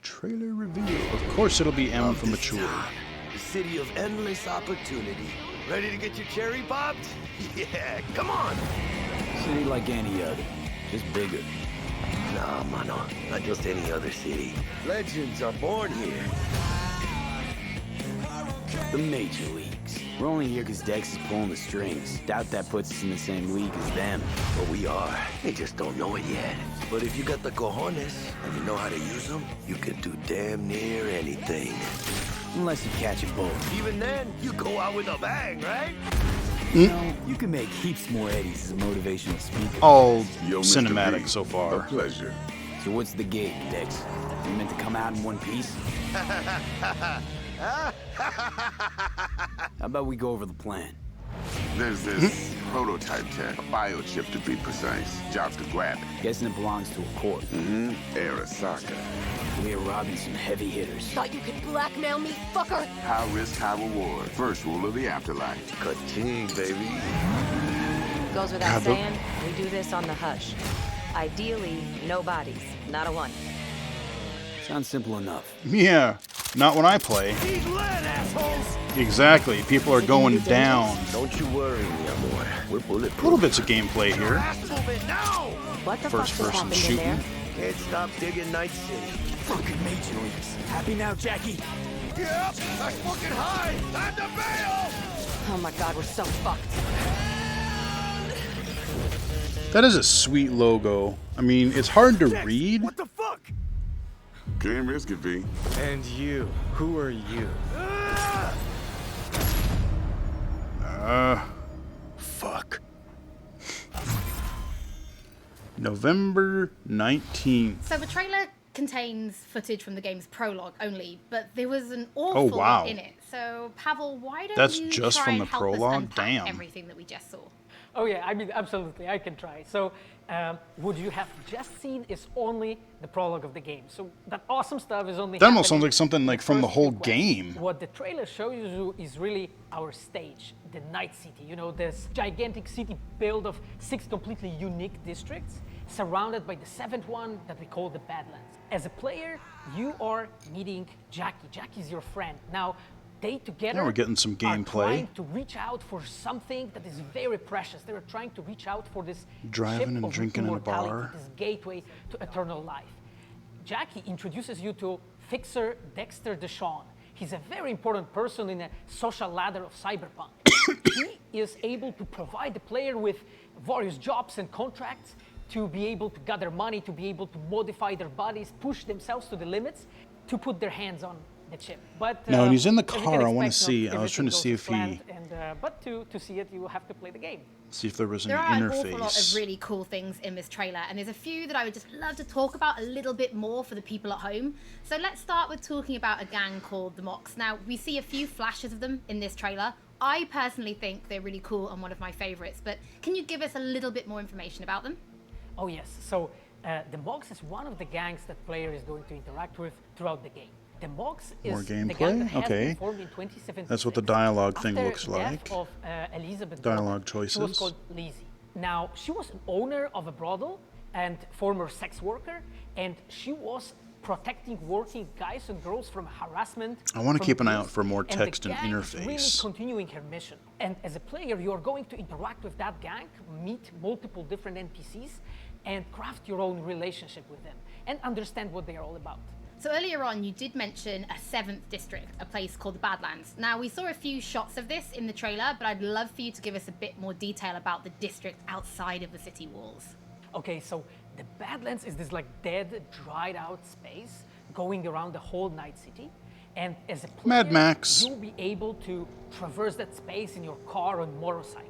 Trailer reveal. Of course it'll be M for mature. The city of endless opportunity. Ready to get your cherry popped? Yeah, come on! City like any other, just bigger. Nah, mano, not just any other city. Legends are born here. The major leagues. We're only here because Dex is pulling the strings. Doubt that puts us in the same league as them. But we are. They just don't know it yet. But if you got the cojones and you know how to use them, you can do damn near anything. Unless you catch a bullet. Even then, you go out with a bang, right? You know, you can make heaps more eddies as a motivational speaker. All Yo, Mr. cinematic B, so A far. pleasure. So what's the gig, Dex? You meant to come out in one piece? How about we go over the plan? There's this prototype tech, a biochip to be precise. Job's to grab it. Guessing it belongs to a corp. Arasaka. We are robbing some heavy hitters. Thought you could blackmail me, fucker? High risk, high reward. First rule of the afterlife. Ka-ching, baby. Goes without saying, we do this on the hush. Ideally, no bodies, not a one. Sounds simple enough. Yeah, not when I play. He's lit, assholes! Exactly. People are going down. Don't you worry, mi amor. We're bulletproof. Little bits of gameplay here. Ass moving now! What the First fuck just person happened in shooting. there? Can't stop digging Night City. Fucking major leagues. Happy now, Jackie? Yep, that's fucking high. Time to bail. Oh my god, we're so fucked. That is a sweet logo. I mean, it's hard to read. What the fuck? Can't risk it, V. And you, who are you? Fuck. November 19th. So the trailer contains footage from the game's prologue only, but there was an awful Oh, wow. lot in it. So Pavel, why don't That's you just try from and the help prologue? us unpack Damn. everything that we just saw? Oh yeah, I mean, absolutely, I can try. So, what you have just seen is only the prologue of the game. So that awesome stuff is only That almost happening sounds like something like in from the first whole few quests. game. What the trailer shows you is really our stage, the Night City. You know, this gigantic city built of 6 completely unique districts, surrounded by the 7th one that we call the Badlands. As a player, you are meeting Jackie. Jackie's your friend. Now, they together Now we're getting some are gameplay. trying to reach out for something that is very precious. They are trying to reach out for this Driving ship and of drinking in a immortality, bar. this gateway to eternal life. Jackie introduces you to fixer Dexter Deshawn. He's a very important person in a social ladder of Cyberpunk. He is able to provide the player with various jobs and contracts to be able to gather money, to be able to modify their bodies, push themselves to the limits, to put their hands on the chip. But Now, when he's in the as you car, can I wanna expect, see- not I was trying to everything see goes if as he- planned, but to see it, you will have to play the game. See if there was any There are an awful lot of interface. really cool things in this trailer, and there's a few that I would just love to talk about a little bit more for the people at home. So let's start with talking about a gang called the Mox. Now, we see a few flashes of them in this trailer. I personally think they're really cool and one of my favorites, but can you give us a little bit more information about them? Oh yes, so the Mox is one of the gangs that player is going to interact with throughout the game. The Mox is More the gang gameplay? that has Okay. been formed in 2017. That's what the dialogue thing After looks the death like. Of Elizabeth Dialogue Gordon, She choices. was called Lizzie. Now she was an owner of a brothel and former sex worker, and she was protecting working guys and girls from harassment. I wanna from keep an eye abuse, out for more and text the and gang is really interface. continuing her mission. And as a player, you are going to interact with that gang, meet multiple different NPCs, and craft your own relationship with them and understand what they are all about. So earlier on, you did mention a 7th district, a place called the Badlands. Now, we saw a few shots of this in the trailer, but I'd love for you to give us a bit more detail about the district outside of the city walls. Okay, so the Badlands is this like dead, dried out space going around the whole Night City. And as a player, Mad Max. you'll be able to traverse that space in your car or motorcycle.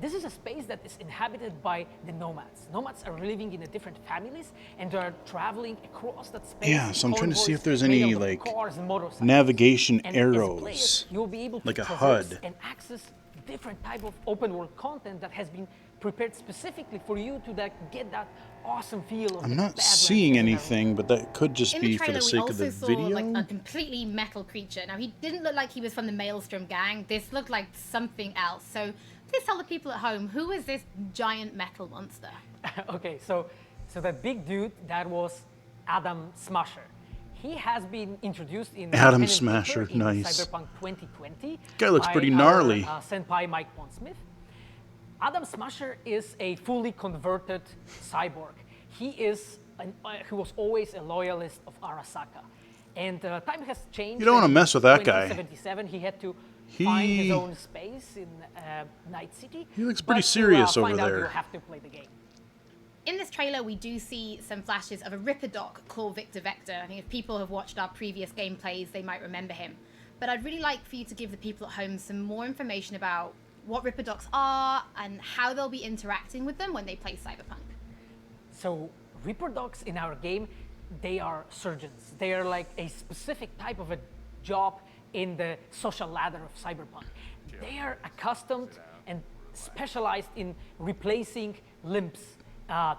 This is a space that is inhabited by the nomads. Nomads are living in different families and they are traveling across that space. Yeah, in so I'm trying to see convoys if there's made any, out of like, cars and motorcycles. navigation And as a player, arrows, you'll be able to like a traverse HUD. and access different type of open world content that has been prepared specifically for you to get that awesome feel of I'm the not Badlands seeing environment. anything, but that could just In be the for trailer, the we sake of also the saw video. like a completely metal creature. Now, he didn't look like he was from the Maelstrom gang. This looked like something else. So please tell the people at home, who is this giant metal monster? Okay, so that big dude, that was Adam Smasher. He has been introduced in Adam pen and paper Smasher, in nice. Cyberpunk 2020. Guy looks by pretty our, gnarly. Senpai Mike Pondsmith. Adam Smasher is a fully converted cyborg. He was always a loyalist of Arasaka. And time has changed. You don't wanna In mess with that guy. 2077, he had to find his own space in Night City. He looks pretty But serious to over find out, there. you'll have to play the game. In this trailer, we do see some flashes of a Ripper doc called Victor Vector. I think if people have watched our previous gameplays, they might remember him. But I'd really like for you to give the people at home some more information about what Ripper docs are and how they'll be interacting with them when they play Cyberpunk. So Reaper dogs in our game, they are surgeons. They are like a specific type of a job in the social ladder of Cyberpunk. They are accustomed and specialized in replacing limbs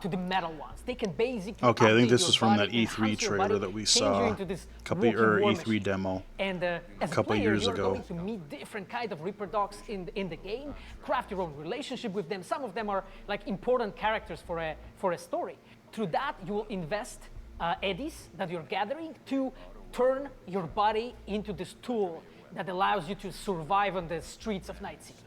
to the metal ones. They can basically Okay, I think update this your is from that body, E3 enhance your trailer body, that we change you saw into this couple walking or war E3 machine. demo. And as a couple player, years you're ago. going to meet different kind of Reaper dogs in the game, craft your own relationship with them. Some of them are like important characters for a story. Through that, you will invest eddies that you're gathering to turn your body into this tool that allows you to survive on the streets of Night City.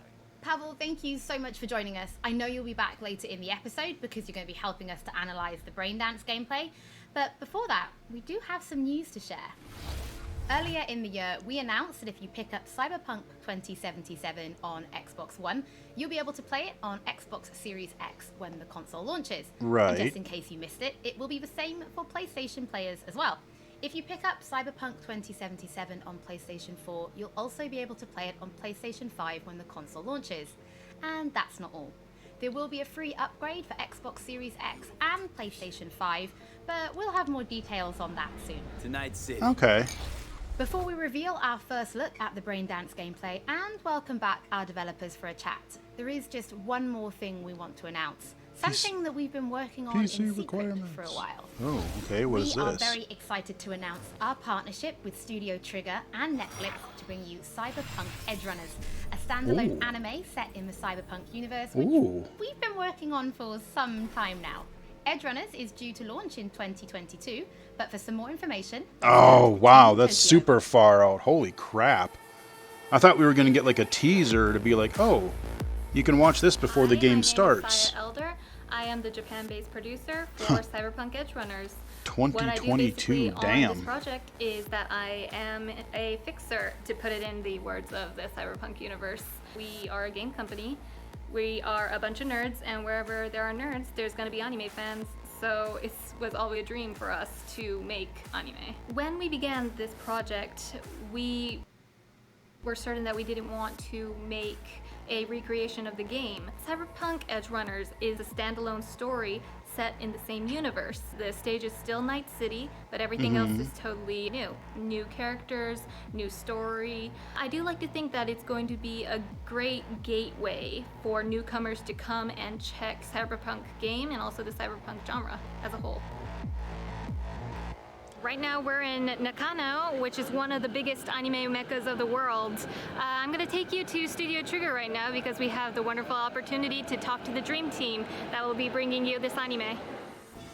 Pavel, thank you so much for joining us. I know you'll be back later in the episode because you're going to be helping us to analyze the Braindance gameplay. But before that, we do have some news to share. Earlier in the year, we announced that if you pick up Cyberpunk 2077 on Xbox One, you'll be able to play it on Xbox Series X when the console launches. Right. And just in case you missed it, it will be the same for PlayStation players as well. If you pick up Cyberpunk 2077 on PlayStation 4, you'll also be able to play it on PlayStation 5 when the console launches. And that's not all. There will be a free upgrade for Xbox Series X and PlayStation 5, but we'll have more details on that soon. Tonight's City. Okay. Before we reveal our first look at the Braindance gameplay and welcome back our developers for a chat, there is just one more thing we want to announce. Something that we've been working on in secret for a while. Oh, okay. What is this? We are very excited to announce our partnership with Studio Trigger and Netflix to bring you Cyberpunk Edgerunners, a standalone anime set in the Cyberpunk universe, which we've been working on for some time now. Edgerunners is due to launch in 2022, but for some more information... Oh, wow, that's super far out. Holy crap. I thought we were going to get like a teaser to be like, oh, you can watch this before the game starts. I am the Japan-based producer for Cyberpunk Edgerunners. 2022, damn. On this project is that I am a fixer, to put it in the words of the Cyberpunk universe. We are a game company. We are a bunch of nerds, and wherever there are nerds, there's going to be anime fans. So it was always a dream for us to make anime. When we began this project, we were certain that we didn't want to make a recreation of the game. Cyberpunk Edgerunners is a standalone story set in the same universe. The stage is still Night City, but everything else is totally new. New characters, new story. I do like to think that it's going to be a great gateway for newcomers to come and check Cyberpunk game and also the Cyberpunk genre as a whole. Right now we're in Nakano, which is one of the biggest anime meccas of the world. I'm going to take you to Studio Trigger right now because we have the wonderful opportunity to talk to the dream team that will be bringing you this anime.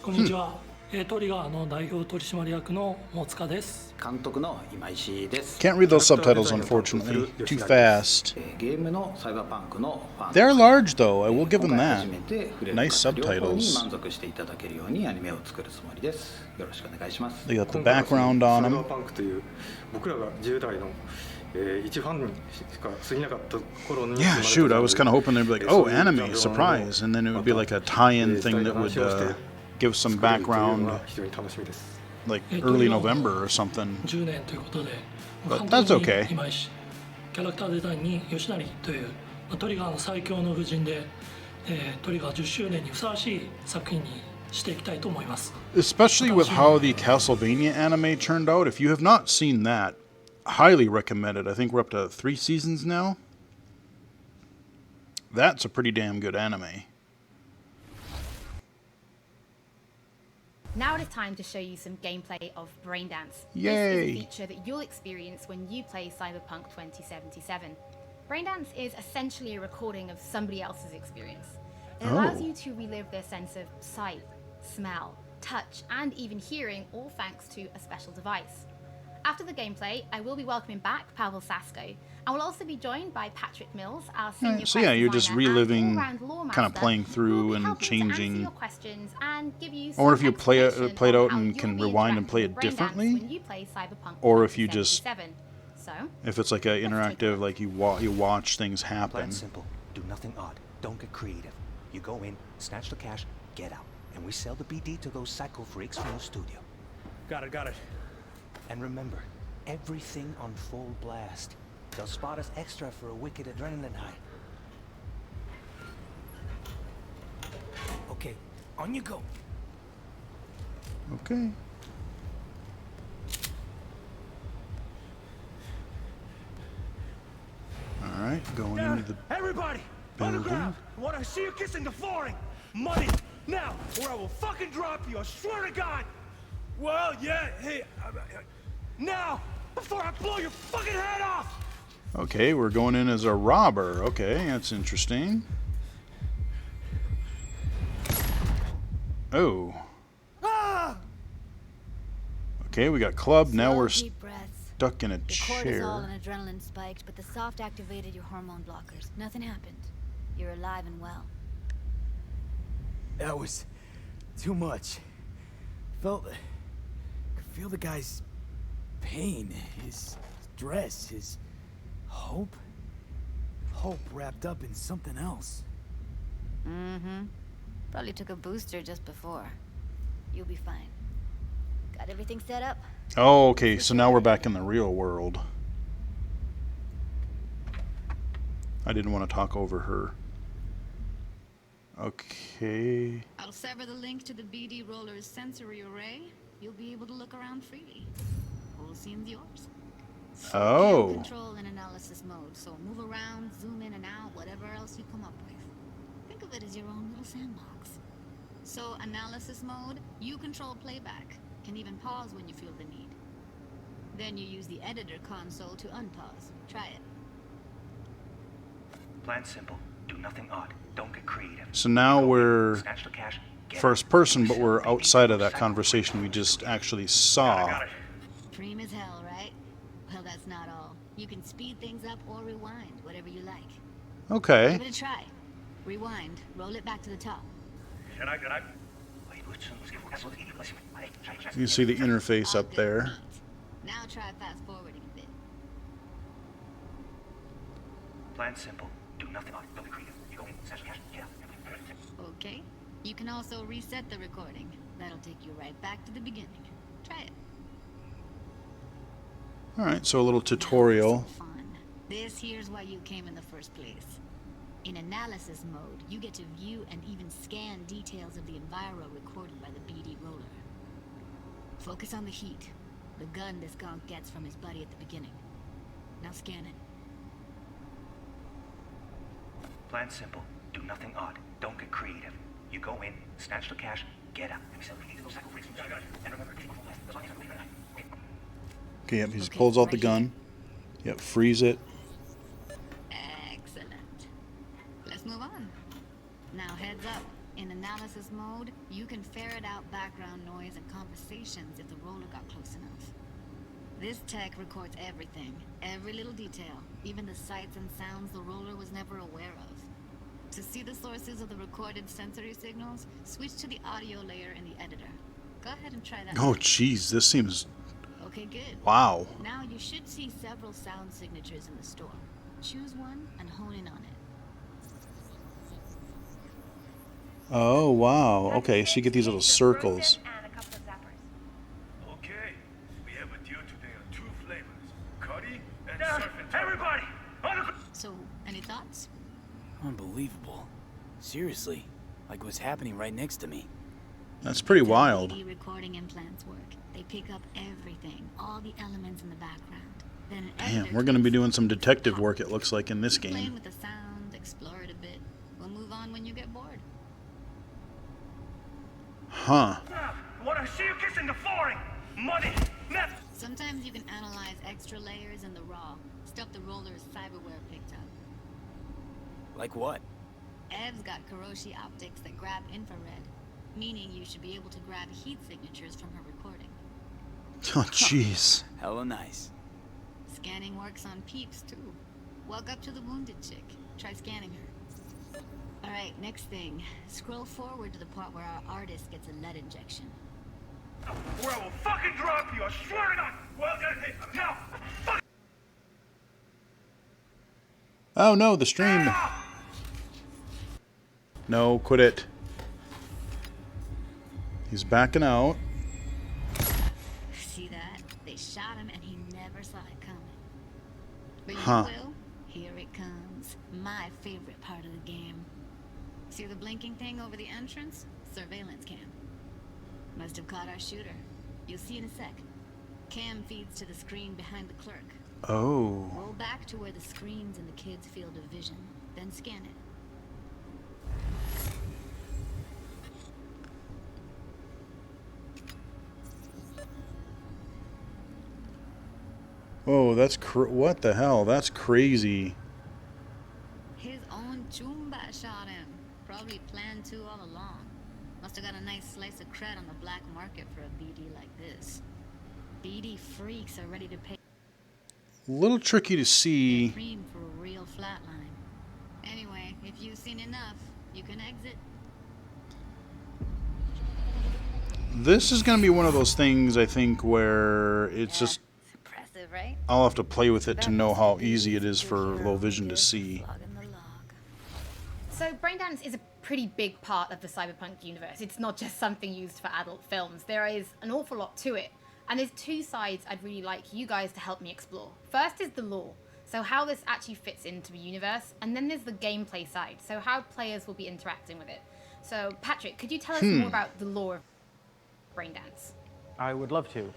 こんにちは。トリガーの代表取締役の大塚です。監督の今石です。 Can't read those subtitles, unfortunately. Too fast. ゲームのサイバーパンクのファン。 They're large, though. I will give them that. 初めて触れる Nice 両方に subtitles. 満足していただけるようにアニメを作るつもりです。よろしくお願いします。 They got the background on サイバー them. パンクという僕らが10代の一ファンにしか過ぎなかった頃に Yeah, shoot. I was kind of hoping they'd be like, oh, anime, surprise. And then it would be like a tie-in thing that would give some background, like early November or something. 10年ということで、 But that's okay. 今石、キャラクターデザインに吉成というトリガーの最強の夫人で、トリガー10周年にふさわしい作品にしていきたいと思います。 Especially with how the Castlevania anime turned out. If you have not seen that, highly recommend it. I think we're up to 3 seasons now. That's a pretty damn good anime. Now it is time to show you some gameplay of Braindance. Yay. This is a feature that you'll experience when you play Cyberpunk 2077. Braindance is essentially a recording of somebody else's experience. It allows you to relive their sense of sight, smell, touch, and even hearing, all thanks to a special device. After the gameplay, I will be welcoming back Pavel Sasko, and we'll also be joined by Patrick Mills, our senior So yeah, you're just reliving, kind kind of playing through and changing. Your questions and give you I wonder if you play it information out on and how can you'll be rewind and play interacting it with Braindance differently, when you play Cyberpunk or if you just 2077. So, if it's like a interactive, like you watch things happen. Plan simple. Do nothing odd. Don't get creative. You go in, snatch the cash, get out, and we sell the BD to those psycho freaks from the studio. Got it. And remember, everything on full blast. They'll spot us extra for a wicked adrenaline high. Okay, on you go. Okay. All right, going into the Everybody, underground. I want to see you kissing the flooring. Money now, or I will fucking drop you. I swear to God. Well, yeah. Hey, now, before I blow your fucking head off. Okay, we're going in as a robber. Okay, that's interesting. Oh. Okay, we got club. Now we're stuck in a chair. Cortisol and adrenaline spiked, but the soft activated your hormone blockers. Nothing happened. You're alive and well. That was too much. Could feel the guy's pain, his stress, his hope. Hope wrapped up in something else. Mm-hmm. Probably took a booster just before. You'll be fine. Got everything set up? Oh, okay, so now we're back in the real world. I didn't want to talk over her. Okay. I'll sever the link to the BD Roller's sensory array. You'll be able to look around freely. Whole scene's yours. Oh. Cam control in analysis mode, so move around, zoom in and out, whatever else you come up with. Think of it as your own little sandbox. So, analysis mode, you control playback. Can even pause when you feel the need. Then you use the editor console to unpause. Try it. Plan simple. Do nothing odd. Don't get creative. So now we're Snatch the cash. first person, but we're outside of that conversation we just actually saw. Cream as hell, right? Well, that's not all. You can speed things up or rewind, whatever you like. Okay. Give it a try. Rewind. Roll it back to the top. You see the interface up there. Now try fast forwarding a bit. Plan simple. Do nothing odd. Don't get creative. You go in, snatch the cash, get out. Okay. You can also reset the recording. That'll take you right back to the beginning. Try it. Alright, so a little tutorial. Fun. This here's why you came in the first place. In analysis mode, you get to view and even scan details of the enviro recorded by the BD Roller. Focus on the heat, the gun this gonk gets from his buddy at the beginning. Now scan it. Plan simple. Do nothing odd. Don't get creative. You go in, snatch the cash, get out. Okay, yep, he just pulls out the gun. Yep, freeze it. Excellent. Let's move on. Now heads up. In analysis mode, you can ferret out background noise and conversations if the roller got close enough. This tech records everything, every little detail, even the sights and sounds the roller was never aware of. To see the sources of the recorded sensory signals, switch to the audio layer in the editor. Go ahead and try that. Oh, jeez, this seems... Okay, good. Wow. Now you should see several sound signatures in the store. Choose one and hone in on it. Oh, wow. Okay, so you get these little circles. Okay, we have a deal today on 2 flavors. Curry and surf and everybody! So, any thoughts? Unbelievable. Seriously, like what's happening right next to me. That's pretty wild. DVD recording implants work. They pick up everything, all the elements in the background. Then an Damn, we're going to be doing some detective work, it looks like, in this playing game. with the sound, explore it a bit. We'll move on when you get bored. Huh. Wanna see you kissing the flooring? Money! Sometimes you can analyze extra layers in the raw, stuff the roller's cyberware picked up. Like what? Ev's got Kiroshi optics that grab infrared, meaning you should be able to grab heat signatures from her recording. Oh, jeez. Hella nice. Scanning works on peeps, too. Walk up to the wounded chick. Try scanning her. Alright, next thing. Scroll forward to the part where our artist gets a lead injection. Or I will fucking drop you, I swear to God! Well, now! Oh, no, the stream. No, quit it. He's backing out. See that? They shot him and he never saw it coming. But Huh. you will. Here it comes. My favorite part of the game. See the blinking thing over the entrance? Surveillance cam. Must have caught our shooter. You'll see in a sec. Cam feeds to the screen behind the clerk. Oh. Roll back to where the screen's in the kid's field of vision. Then scan it. Oh, that's what the hell? That's crazy. His own Chumba shot him. Probably planned to all along. Must have got a nice slice of cred on the black market for a BD like this. BD freaks are ready to pay Little tricky to see. cream for a real flatline. Anyway, if you've seen enough, you can exit. This is going to be one of those things, I think, where it's just expensive, right? I'll have to play with it to know how easy it is for low vision to see. So Braindance is a pretty big part of the Cyberpunk universe. It's not just something used for adult films. There is an awful lot to it. And there's two sides I'd really like you guys to help me explore. First is the lore, so how this actually fits into the universe. And then there's the gameplay side, so how players will be interacting with it. So Patrick, could you tell us more about the lore of Braindance? I would love to.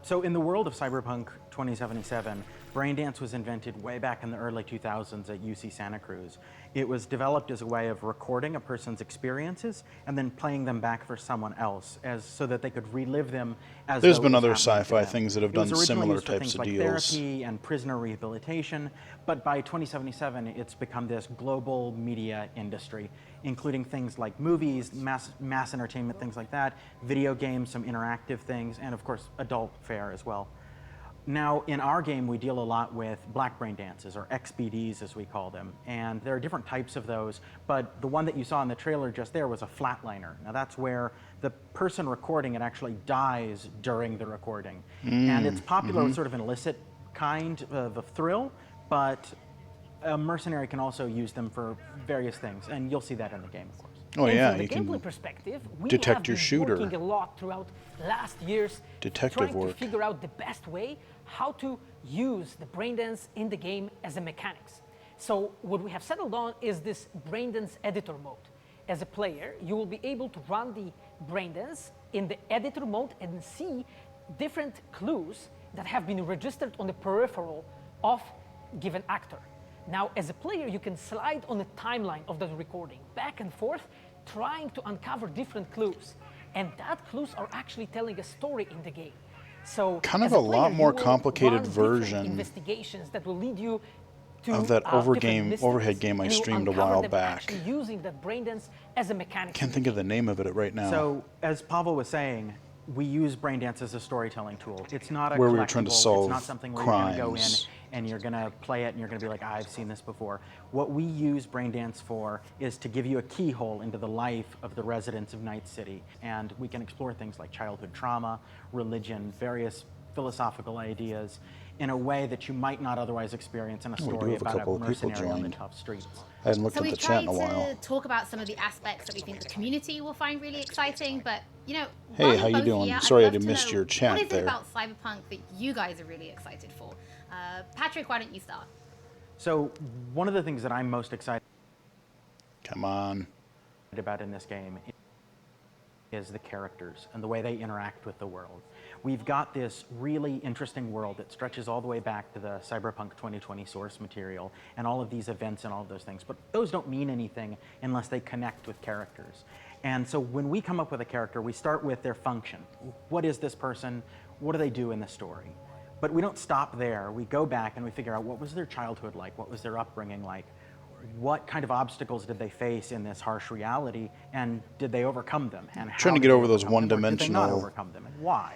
So in the world of Cyberpunk 2077, Braindance was invented way back in the early 2000s at UC Santa Cruz. It was developed as a way of recording a person's experiences and then playing them back for someone else, so that they could relive them as There's though been it was other happening to sci-fi them. things that have It was done originally similar used for types things of like deals. therapy and prisoner rehabilitation, but by 2077, it's become this global media industry, including things like movies, mass entertainment, things like that, video games, some interactive things, and of course, adult fare as well. Now, in our game, we deal a lot with black brain dances, or XBDs as we call them, and there are different types of those, but the one that you saw in the trailer just there was a flatliner. Now, that's where the person recording it actually dies during the recording. And it's popular with sort of an illicit kind of a thrill, but a mercenary can also use them for various things, and you'll see that in the game, of course. Oh and yeah, from the you gameplay can perspective, we detect have your been shooter. working a lot throughout last years, Detective trying work. to figure out the best way how to use the braindance in the game as a mechanics. So what we have settled on is this braindance editor mode. As a player, you will be able to run the braindance in the editor mode and see different clues that have been registered on the peripheral of given actor. Now, as a player, you can slide on the timeline of the recording, back and forth, trying to uncover different clues. And that clues are actually telling a story in the game. So, kind of as a player, lot you more will complicated run different version investigations that will lead you to of that different mysteries, overhead game I and you'll streamed a uncover while them back. actually using that braindance as a mechanic. Can't think of the name of it right now. So, as Pavel was saying, we use Braindance as a storytelling tool. It's not a Where we were trying to collectible, solve it's not something where you're going to go in crimes. and you're going to play it and you're going to be like, I've seen this before. What we use Braindance for is to give you a keyhole into the life of the residents of Night City. And we can explore things like childhood trauma, religion, various philosophical ideas in a way that you might not otherwise experience in a We do story have a about couple a of people mercenary on the joined. tough streets. I hadn't looked So at the we've chat tried in a while. to talk about some of the aspects that we think the community will find really exciting, but you know, Hey, while how you're you both doing? here, I'd Sorry I love to missed know, your chat what is there. it about Cyberpunk that you guys are really excited for? Patrick, why don't you start? So one of the things that I'm most excited Come on. about in this game is the characters and the way they interact with the world. We've got this really interesting world that stretches all the way back to the Cyberpunk 2020 source material and all of these events and all of those things, but those don't mean anything unless they connect with characters. And so when we come up with a character, we start with their function. What is this person? What do they do in the story? But we don't stop there. We go back and we figure out what was their childhood like? What was their upbringing like? What kind of obstacles did they face in this harsh reality, and did they overcome them? And how Trying to did get they over those overcome them, or did they not one-dimensional overcome them, and why?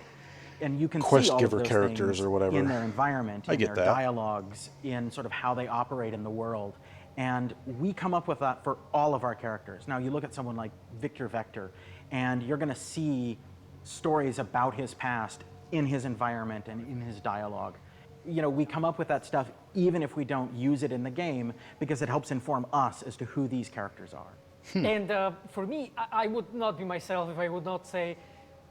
And you can quest see all giver of those characters things or whatever. in their environment, I in get their that. dialogues, in sort of how they operate in the world. And we come up with that for all of our characters. Now, you look at someone like Victor Vector, and you're going to see stories about his past in his environment and in his dialogue. You know, we come up with that stuff even if we don't use it in the game, because it helps inform us as to who these characters are. And for me, I would not be myself if I would not say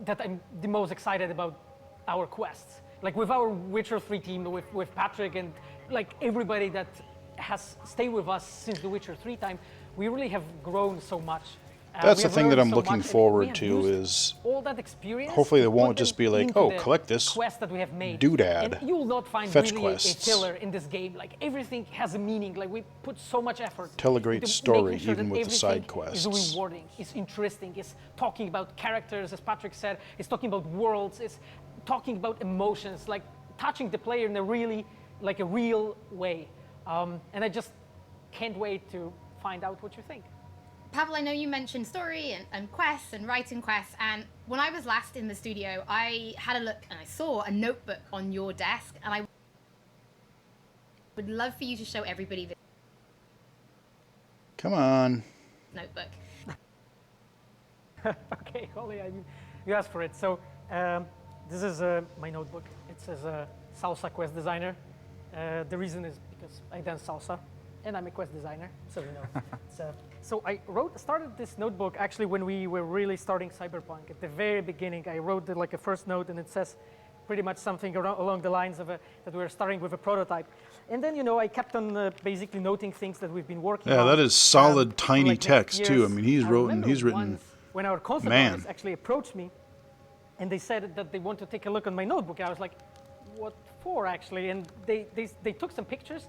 that I'm the most excited about our quests. Like with our Witcher 3 team, with Patrick and like everybody that has stayed with us since the Witcher 3 time, we really have grown so much. That's We the have thing that learned I'm so looking much, and we forward have to used is all that experience. hopefully to they won't put just them be like, into oh, the collect this quest that we have made. doodad. And you will not find Fetch really quests. a killer in this game. Like everything has a meaning. Like we put so much effort. Tell a great into story, making sure even that with the side everything is quests. rewarding, is interesting, is talking about characters, as Patrick said, is talking about worlds, is talking about emotions, like touching the player in a really, like a real way. And I just can't wait to find out what you think. Pavel, I know you mentioned story and quests and writing quests, and when I was last in the studio, I had a look and I saw a notebook on your desk, and I would love for you to show everybody this Come on. notebook. Okay, Holly, you asked for it. So this is my notebook. It says salsa quest designer. The reason is because I dance salsa, and I'm a quest designer, so you know. So I started this notebook actually when we were really starting Cyberpunk. At the very beginning, I wrote like a first note, and it says pretty much something along the lines of that we're starting with a prototype. And then, you know, I kept on basically noting things that we've been working on. Yeah, that is solid, tiny like text too. I mean, he's written. Once when our concept artists actually approached me, and they said that they want to take a look on my notebook. I was like, what for actually? And they took some pictures,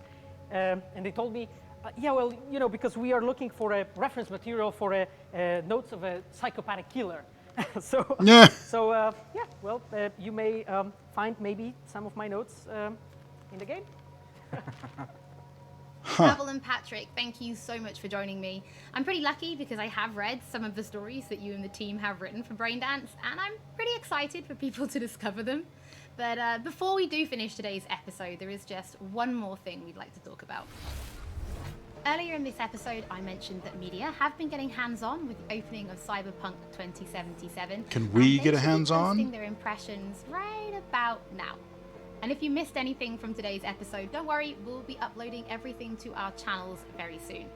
and they told me, yeah, well, you know, because we are looking for a reference material for notes of a psychopathic killer. Yeah. Yeah, well, you may find maybe some of my notes in the game. Pavel and Patrick, thank you so much for joining me. I'm pretty lucky because I have read some of the stories that you and the team have written for Braindance, and I'm pretty excited for people to discover them. But before we do finish today's episode, there is just one more thing we'd like to talk about. Earlier in this episode, I mentioned that media have been getting hands-on with the opening of Cyberpunk 2077. Can we get a and they should be hands-on? posting their impressions right about now. And if you missed anything from today's episode, don't worry, we'll be uploading everything to our channels very soon.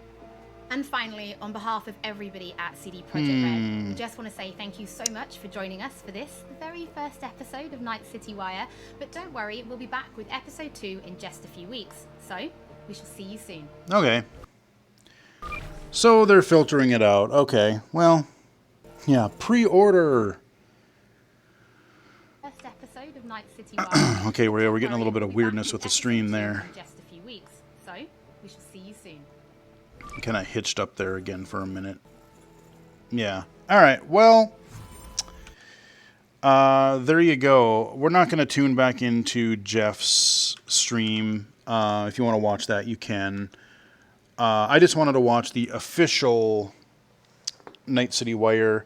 And finally, on behalf of everybody at CD Projekt Red, we just want to say thank you so much for joining us for this, the very first episode of Night City Wire. But don't worry, we'll be back with episode 2 in just a few weeks. So, we shall see you soon. Okay. So they're filtering it out. Okay. Well, yeah, pre-order. First episode of Night City Wire. Okay, we're getting a little bit of weirdness with the stream there. In just a few weeks. So, we shall see you soon. Kind of hitched up there again for a minute. Yeah. All right. Well, there you go. We're not going to tune back into Jeff's stream. If you want to watch that, you can. I just wanted to watch the official Night City Wire.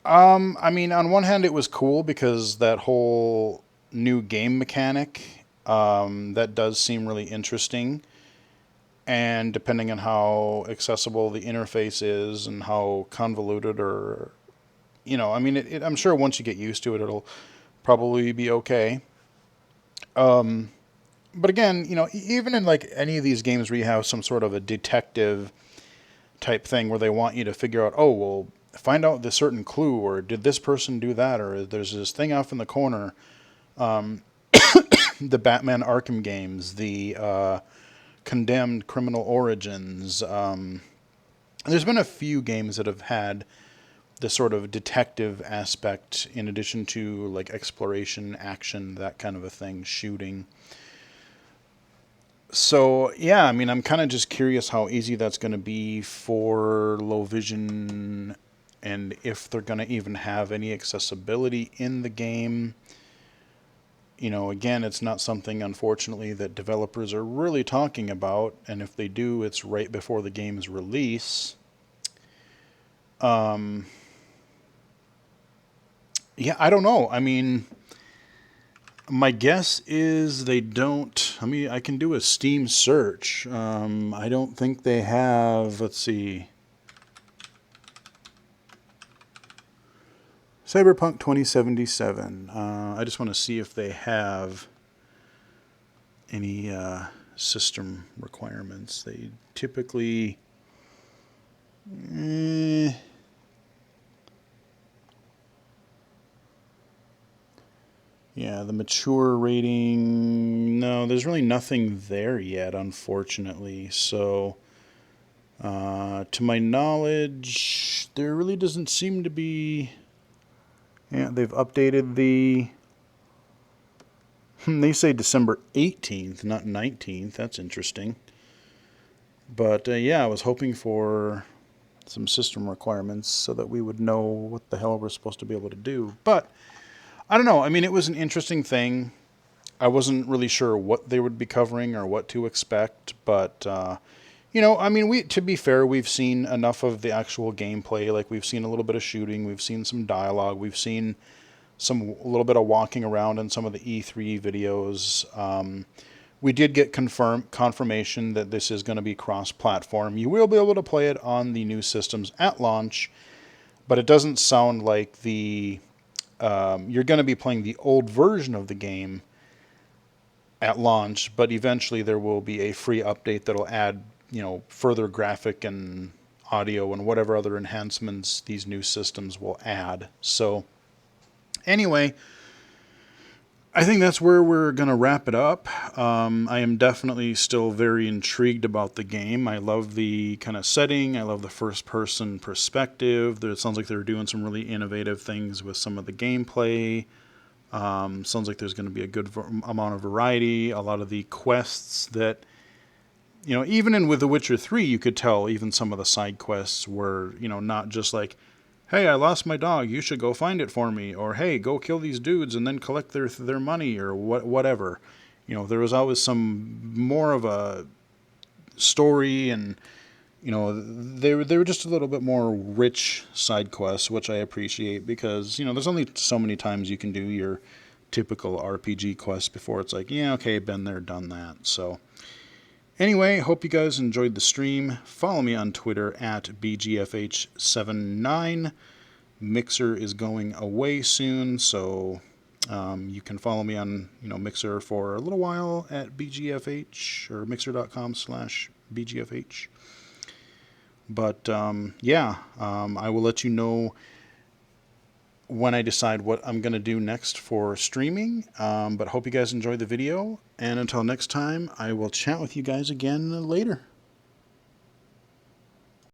I mean, on one hand, it was cool because that whole new game mechanic, that does seem really interesting. And depending on how accessible the interface is and how convoluted or, you know, I mean, I'm sure once you get used to it, it'll probably be okay. But again, you know, even in like any of these games where you have some sort of a detective type thing where they want you to figure out, oh, well, find out the certain clue, or did this person do that, or there's this thing off in the corner. The Batman Arkham games, the Condemned Criminal Origins. There's been a few games that have had the sort of detective aspect in addition to like exploration, action, that kind of a thing, shooting. So, yeah, I mean, I'm kind of just curious how easy that's going to be for low vision and if they're going to even have any accessibility in the game. You know, again, it's not something, unfortunately, that developers are really talking about, and if they do, it's right before the game's release. Yeah, I don't know. I mean, my guess is they don't. I mean, I can do a Steam search. I don't think they have. Let's see. Cyberpunk 2077. I just want to see if they have any system requirements. They typically. Yeah, the mature rating, no, there's really nothing there yet, unfortunately. So, to my knowledge, there really doesn't seem to be. Yeah, they've updated the. They say December 18th, not 19th. That's interesting. But yeah, I was hoping for some system requirements so that we would know what the hell we're supposed to be able to do. But I don't know. I mean, it was an interesting thing. I wasn't really sure what they would be covering or what to expect. But, you know, I mean, to be fair, we've seen enough of the actual gameplay. Like, we've seen a little bit of shooting. We've seen some dialogue. We've seen a little bit of walking around in some of the E3 videos. We did get confirmation that this is going to be cross-platform. You will be able to play it on the new systems at launch. But it doesn't sound like you're going to be playing the old version of the game at launch, but eventually there will be a free update that'll add, further graphic and audio and whatever other enhancements these new systems will add. So anyway, I think that's where we're going to wrap it up. I am definitely still very intrigued about the game. I love the kind of setting. I love the first-person perspective. It sounds like they're doing some really innovative things with some of the gameplay. Sounds like there's going to be a good amount of variety. A lot of the quests that, even with The Witcher 3, you could tell even some of the side quests were, not just like, hey, I lost my dog, you should go find it for me, or hey, go kill these dudes and then collect their money, or whatever. There was always some more of a story, and they were just a little bit more rich side quests, which I appreciate, because there's only so many times you can do your typical RPG quest before it's like, yeah, okay, been there, done that. So anyway, hope you guys enjoyed the stream. Follow me on Twitter at BGFH79. Mixer is going away soon, so you can follow me on Mixer for a little while at BGFH, or mixer.com/BGFH. But I will let you know when I decide what I'm going to do next for streaming. But hope you guys enjoyed the video. And until next time, I will chat with you guys again later.